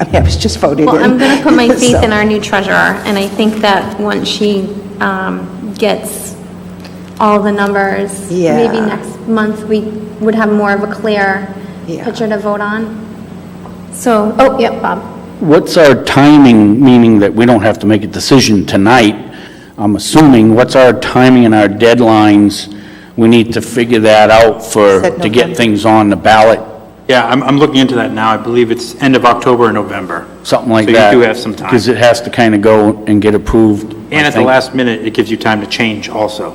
I was just voted in. Well, I'm going to put my faith So- in our new treasurer, and I think that once she gets all the numbers, Yeah. maybe next month we would have more of a clear Yeah. picture to vote on. So, oh, yep, Bob. What's our timing, meaning that we don't have to make a decision tonight? I'm assuming, what's our timing and our deadlines? We need to figure that out Said to get November. things on the ballot, Yeah, I'm looking into that now. I believe it's end of October or November. something like So that. you do have some time. Because it has to kind of go and get approved. And I at the think. last minute, it gives you time to change also.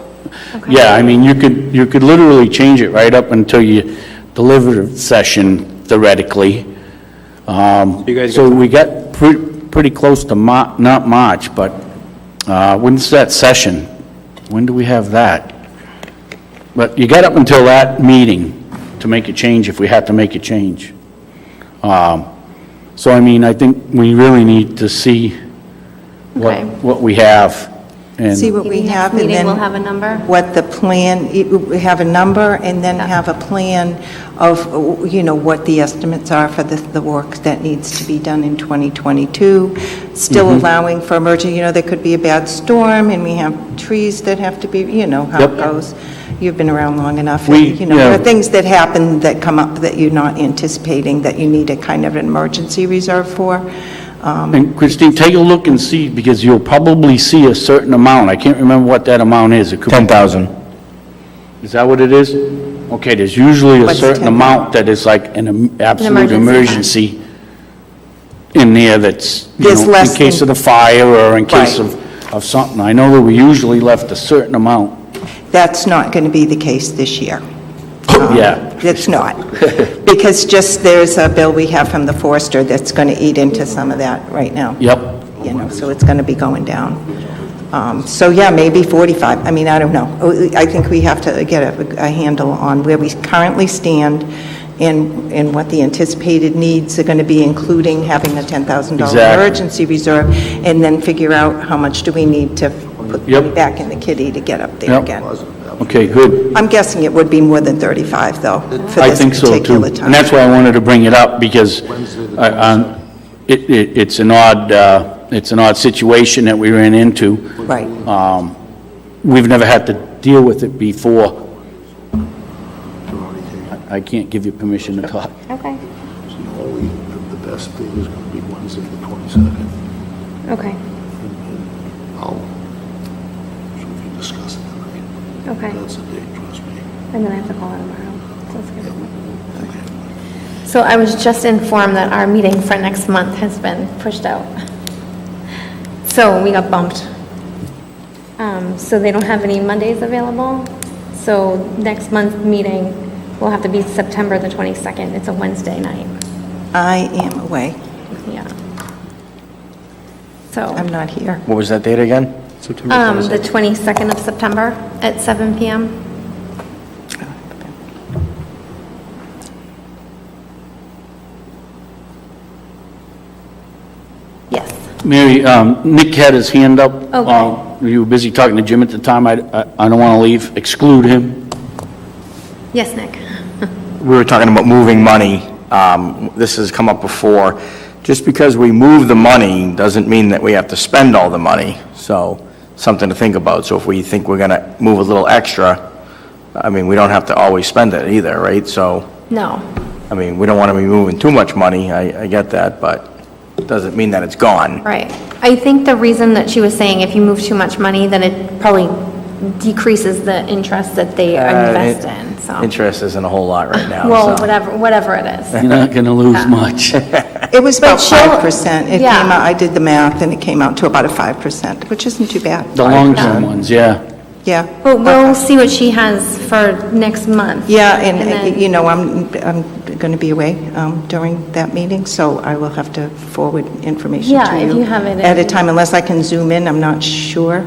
Yeah, I mean, you could literally change it right up until you deliver the session theoretically. You guys So got- we got pretty close to not March, but when's that session? When do we have that? But you got up until that meeting to make a change if we had to make a change. So I mean, I think we really need to see Okay. what we have. And See what we Maybe have, next and meeting we'll then have a number. what the plan, we have a number, and then have a plan of, what the estimates are for the work that needs to be done in 2022, still allowing for emergency, there could be a bad storm, and we have trees that have to be, how it Yep. goes. You've been around long enough. We- and, there yeah. are things that happen that come up that you're not anticipating, that you need a kind of an emergency reserve for. And Christine, take a look and see, because you'll probably see a certain amount. I can't remember what that amount is. It could be- 10,000. Is that what it is? Okay, there's usually a What's certain 10,000? amount that is like an absolute emergency emergency in there that's, There's in less case of than- the fire or in case Right. of something. I know that we usually left a certain amount. That's not going to be the case this year. Yeah. It's not. Because there's a bill we have from the forester that's going to eat into some of that right now. Yep. So it's going to be going down. So yeah, maybe 45. I mean, I don't know. I think we have to get a handle on where we currently stand and what the anticipated needs are going to be, including having a $10,000 Exactly. emergency reserve, and then figure out how much do we need to put Yep. back in the kitty to get up there Yep. again. Okay, good. I'm guessing it would be more than 35, though, for I this think so too. particular time. And that's why I wanted to bring it up, because it's an odd situation that we ran into. Right. We've never had to deal with it before. I can't give you permission to talk. Okay, Only the best thing is going to be Wednesday, the 22nd. okay, So if you discuss it tonight, okay. that's a date, trust me. And then I have to call her tomorrow. So that's good. So I was just informed that our meeting for next month has been pushed out. So we got bumped. So they don't have any Mondays available. So next month's meeting will have to be September the 22nd. It's a Wednesday night. I am away. Yeah. So, I'm not here. What was that date again? the 22nd of September at 7 PM. Yes. Mary, Nick had his hand up. Okay. You were busy talking to Jim at the time. I don't want to leave, exclude him. Yes, Nick. We were talking about moving money. This has come up before. Just because we move the money doesn't mean that we have to spend all the money. So, something to think about. So if we think we're going to move a little extra, I mean, we don't have to always spend it either, right? So, No. I mean, we don't want to be moving too much money. I get that, but it doesn't mean that it's gone. Right. I think the reason that she was saying if you move too much money, then it probably decreases the interest that they invest in, so. Interest isn't a whole lot right now. Well, so. whatever it is. You're not going to lose much. It was about But she'll- 5%. It yeah. came out, I did the math, and it came out to about a 5%, which isn't too bad. The long-term ones, yeah. Yeah. But we'll see what she has for next month. Yeah, And then- and, you know, I'm going to be away during that meeting, so I will have to forward information to you. Yeah, if you have it At a in- time, unless I can zoom in, I'm not sure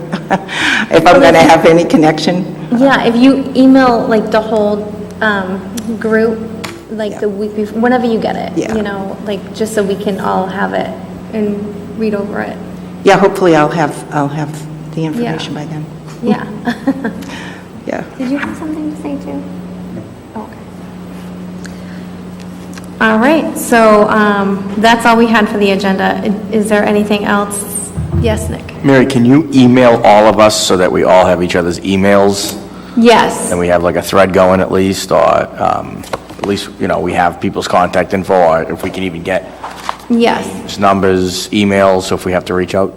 if I'm going to have any connection. Yeah, if you email like the whole group, like the week before, whenever you get it, Yeah. you know, like just so we can all have it and read over it. Yeah, hopefully I'll have the information by then. Yeah. Yeah. Did you have something to say too? Okay. All right, so that's all we had for the agenda. Is there anything else? Yes, Nick? Mary, can you email all of us so that we all have each other's emails? Yes. And we have like a thread going at least, or at least, you know, we have people's contact info, or if we can even get Yes. numbers, emails, so if we have to reach out.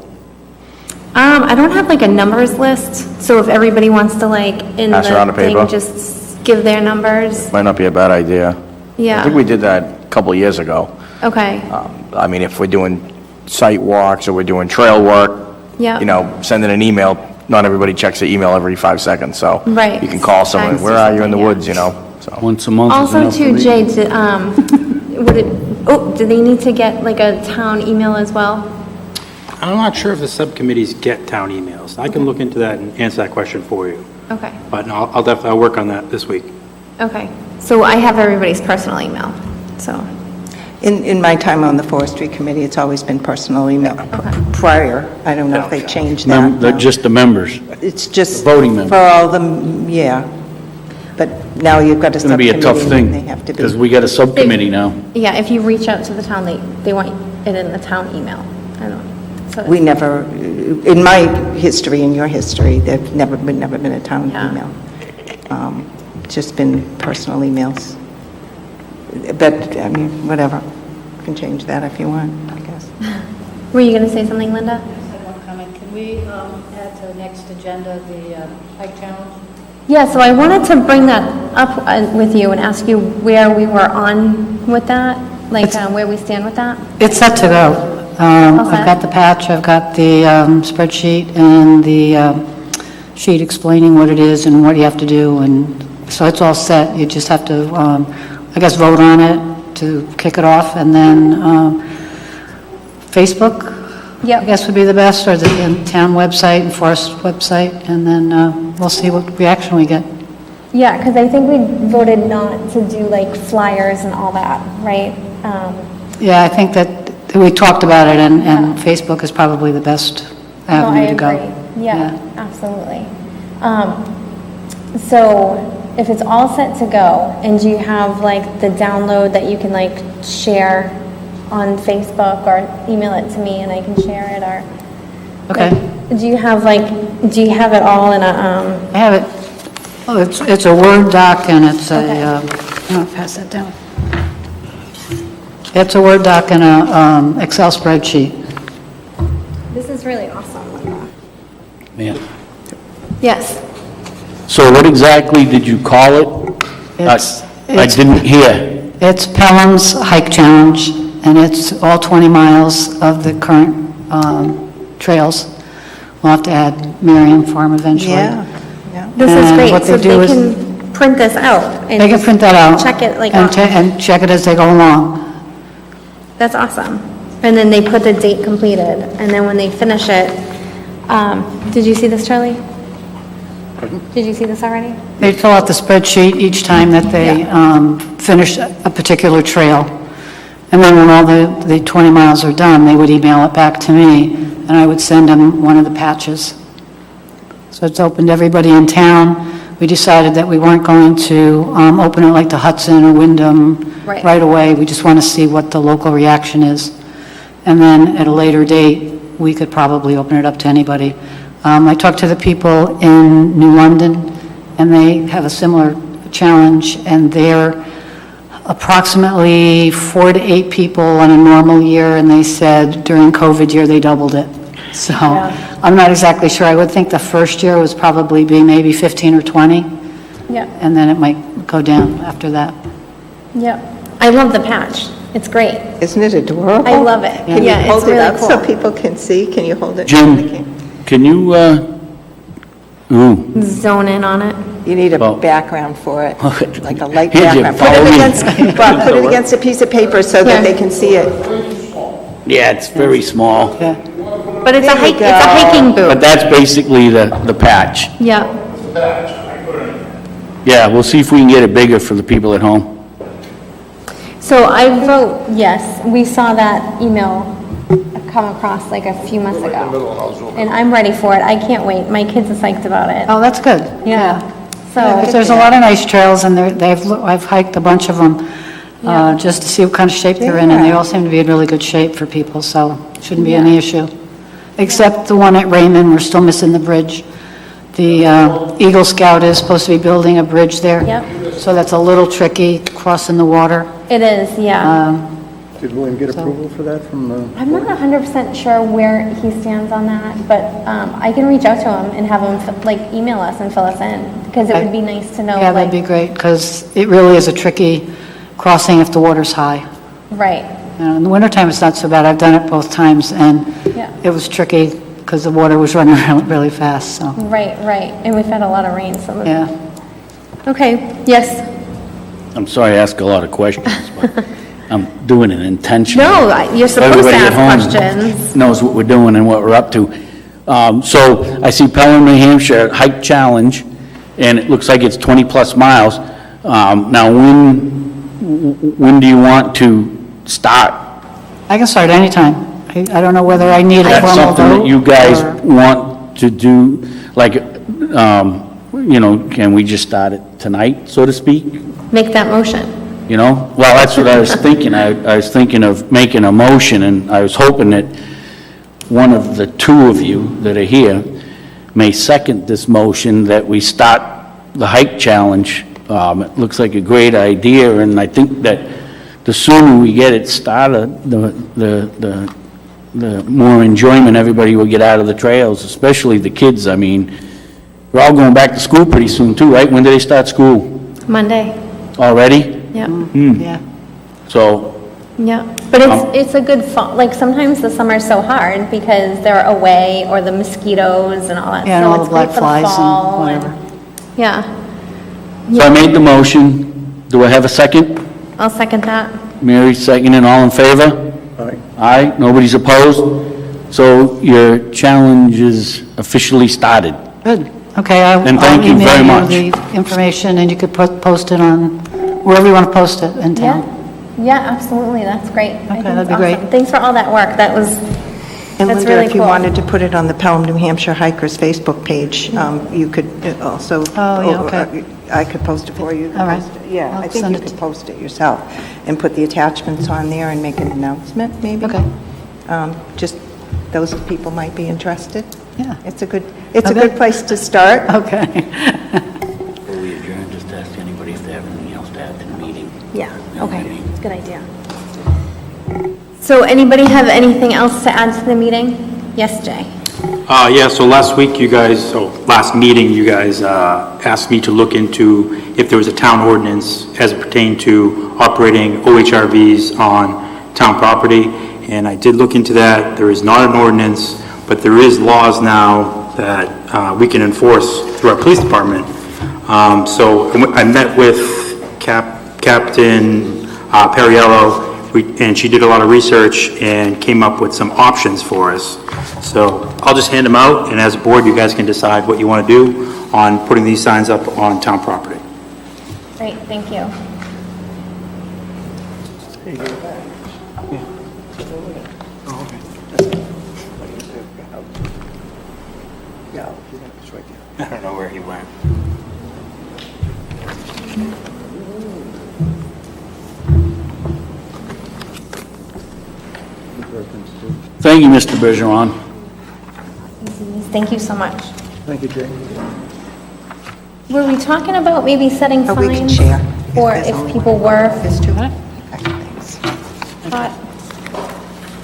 I don't have like a numbers list, so if everybody wants to like in Pass around the the paper? thing, just give their numbers. Might not be a bad idea. Yeah. I think we did that a couple of years ago. Okay. I mean, if we're doing site walks or we're doing trail work, Yeah. you know, sending an email, not everybody checks their email every 5 seconds, so. Right. You can call someone, Text or where are you in the something, yeah. woods, you know, so. Once a month is Also enough for too, me. Jay, would it, do they need to get like a town email as well? I'm not sure if the subcommittees get town emails. I can look into that and answer that question for you. Okay, But no, I'll definitely, I'll work on that this week. okay. So I have everybody's personal email, so, In my time on the forestry committee, it's always been personal email. Prior, I don't know if they changed that. They're now. just the members. It's just Voting members. for all the, yeah. But now you've got a It's going to be a tough subcommittee, thing, and they have to be. because we got a subcommittee now. yeah, if you reach out to the town, they want it in the town email. I don't, so. We never, in my history, in your history, there's never been a town Yeah. email. Just been personal emails. But, I mean, whatever, you can change that if you want, I guess. Were you gonna say something, Linda? One comment, can we add to the next agenda the hike challenge? Yeah, so I wanted to bring that up with you and ask you where we were on with that, like where we stand with that. It's set to go. All set? I've got the patch, I've got the spreadsheet and the sheet explaining what it is and what you have to do, and so it's all set. You just have to, I guess, vote on it to kick it off, and then Facebook, Yep. I guess would be the best, or the town website and forest website, and then we'll see what reaction we get. Yeah, because I think we voted not to do like flyers and all that, right? Yeah, I think that we talked about it, and Facebook is probably the best avenue to go. No, I agree. Yeah, absolutely. So if it's all set to go, and do you have like the download that you can like share on Facebook or email it to me and I can share it, or? Okay. Like, do you have it all in a, I have it, oh, it's a Word doc, and it's a, I'll pass that down. It's a Word doc and a Excel spreadsheet. this is really awesome, Linda. Yeah. Yes. So what exactly did you call it? I didn't hear. It's Pelham's Hike Challenge, and it's all 20 miles of the current trails. We'll have to add Marion Farm eventually. Yeah, yeah. This is And great, what so they do they is- can print this out. And They can print that out. Check it like, And check it as they go along. that's awesome. And then they put the date completed, and then when they finish it, did you see this, Charlie? Did you see this already? They fill out the spreadsheet each time that they finish a particular trail. And then when all the 20 miles are done, they would email it back to me, and I would send them one of the patches. So it's open to everybody in town. We decided that we weren't going to open it like to Hudson or Wyndham Right. away. We just want to see what the local reaction is. And then at a later date, we could probably open it up to anybody. I talked to the people in New London, and they have a similar challenge, and they're approximately 4 to 8 people on a normal year, and they said during COVID year, they doubled it. So I'm not exactly sure. I would think the first year was probably be maybe 15 or 20, Yep, and then it might go down after that. yep. I love the patch. It's great. Isn't it adorable? I love it. Can you Yeah, it's hold it really up so cool. people can see? Can you hold it? Jim, can you, ooh, Zone in on it. You need a Well- background for it, like a light Here, Jim, background. follow me. Bob, put it against a piece of paper so that they can see it. yeah, it's very small. But it's a There you hike, it's a hiking But boot. that's basically the patch. Yeah. Yeah, we'll see if we can get it bigger for the people at home. So I vote yes. We saw that email come across like a few months ago. And I'm ready for it. I can't wait. My kids are psyched about it. Oh, that's good. Yeah. Because So, there's a lot of nice trails, and I've hiked a bunch of them, just to see what kind of shape they're in, and they all seem to be in really good shape for people, so shouldn't be any issue. Except the one at Raymond, we're still missing the bridge. The Eagle Scout is supposed to be building a bridge there. Yep. So that's a little tricky, crossing the water. it is, yeah. Did William get approval for that from the... I'm not 100% sure where he stands on that, but I can reach out to him and have him like email us and fill us in, because it would be nice to know. Yeah, that'd be great, because it really is a tricky crossing if the water's high. Right. In the wintertime, it's not so bad. I've done it both times, and Yeah. it was tricky because the water was running really fast, so, Right, right. And we've had a lot of rain, so. yeah. Okay, yes. I'm sorry to ask a lot of questions, but I'm doing it intentionally. No, you're supposed to Everybody at ask home questions. knows what we're doing and what we're up to. So I see Pelham, New Hampshire Hike Challenge, and it looks like it's 20-plus miles. Now, when do you want to start? I can start anytime. I don't know whether I need a That's formal something that vote. you guys or- want to do, like, can we just start it tonight, so to speak? Make that motion. You know? Well, that's what I was thinking. I was thinking of making a motion, and I was hoping that one of the two of you that are here may second this motion that we start the hike challenge. It looks like a great idea, and I think that the sooner we get it started, the more enjoyment everybody will get out of the trails, especially the kids. I mean, we're all going back to school pretty soon too, right? When do they start school? Monday. Already? Yeah. Yeah. So, Yeah. But it's a good fall. Like sometimes the summer's so hard because they're away or the mosquitoes and all that. Yeah, and So all it's the black great for flies and fall whatever. Yeah. so I made the motion. Do I have a second? I'll second that. Mary, second, and all in favor? Aye. Aye, nobody's opposed? So your challenge is officially started. Good. Okay, I'll And thank you very much. email you the information, and you could post it on wherever you want to post it in Yeah. town. Yeah, absolutely. That's great. I think that'd it's be great. awesome. Thanks for all that work. That's And Linda, really if you cool. wanted to put it on the Pelham, New Hampshire Hikers Facebook page, you could also... Oh, yeah, okay. I could post it for you. You could All right. post it. Yeah, I'll I think send you it could post it yourself and put the attachments on there and make an announcement, maybe. Okay. Just, those people might be interested. Yeah. It's a good Okay. place to start. Okay. Before we adjourn, just ask anybody if they have anything else to add to the meeting. Yeah, okay. Good idea. So anybody have anything else to add to the meeting? Yes, Jay? Yeah, so last meeting, you guys asked me to look into if there was a town ordinance as it pertained to operating OHRVs on town property, and I did look into that. There is not an ordinance, but there is laws now that we can enforce through our police department. So I met with Captain Perriello, and she did a lot of research and came up with some options for us. So I'll just hand them out, and as a board, you guys can decide what you want to do on putting these signs up on town property. Great, thank you. I don't know where he went. Thank you, Mr. Bergeron. Thank you so much. Thank you, Jay. Were we talking about maybe setting Oh, we can fines? share. Or there's if only people one. were There's two. caught?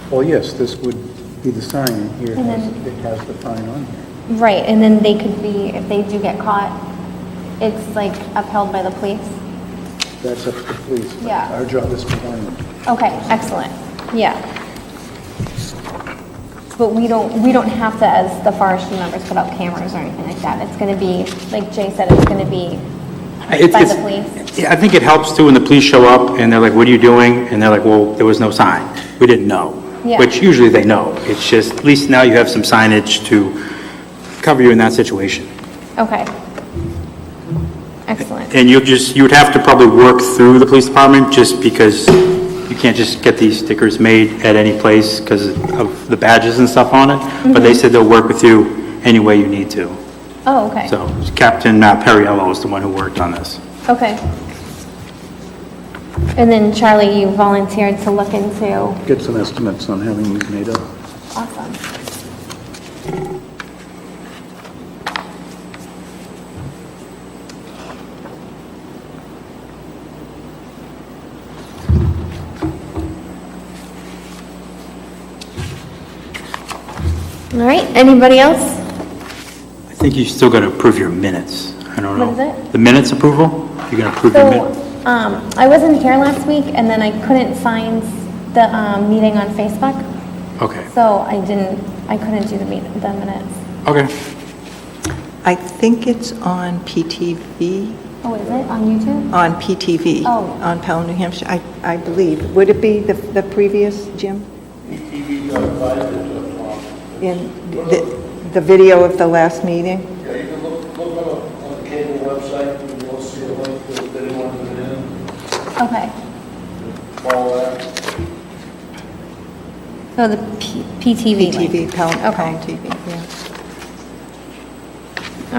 Well, yes, this would be the sign here. And then- It has the fine on here. Right, and then they could be, if they do get caught, it's like upheld by the police? That's up to the police. Yeah. Our job is to find them. Okay, excellent, yeah. But we don't have to, as the forestry members, put up cameras or anything like that. It's gonna be, like Jay said, it's gonna be by the police. Yeah, I think it helps too when the police show up and they're like, what are you doing? And they're like, well, there was no sign. We didn't know. Yeah. Which usually they know. It's just, at least now you have some signage to cover you in that situation. Okay. Excellent. And you would have to probably work through the police department just because you can't just get these stickers made at any place because of the badges and stuff on it. But they said they'll work with you any way you need to. Oh, okay. So Captain Perriello is the one who worked on this. Okay. And then Charlie, you volunteered to look into, Get some estimates on having these made up. awesome. All right, anybody else? I think you still got to approve your minutes. I don't know. What is it? The minutes approval? You're going to approve your minutes? So, I wasn't here last week, and then I couldn't find the meeting on Facebook, Okay. so I couldn't do the minutes. Okay. I think it's on PTV, Oh, is it on YouTube? on PTV. Oh. On Pelham, New Hampshire, I believe. Would it be the previous, Jim? In the video of the last meeting? Yeah, you can look on the cable website, and you'll see a link to the video on the in. Okay. Follow that. So the PTV link. PTV, Pelham Okay. TV, yeah.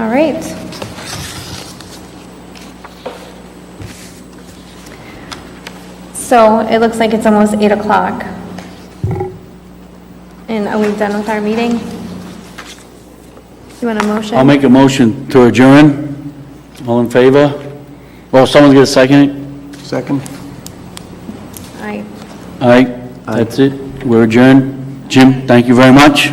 All right. So it looks like it's almost 8 o'clock. And are we done with our meeting? You want a motion? I'll make a motion to adjourn. All in favor? Well, someone's going to second it? Second? Aye. All right, that's it. We're adjourned. Jim, thank you very much.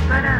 But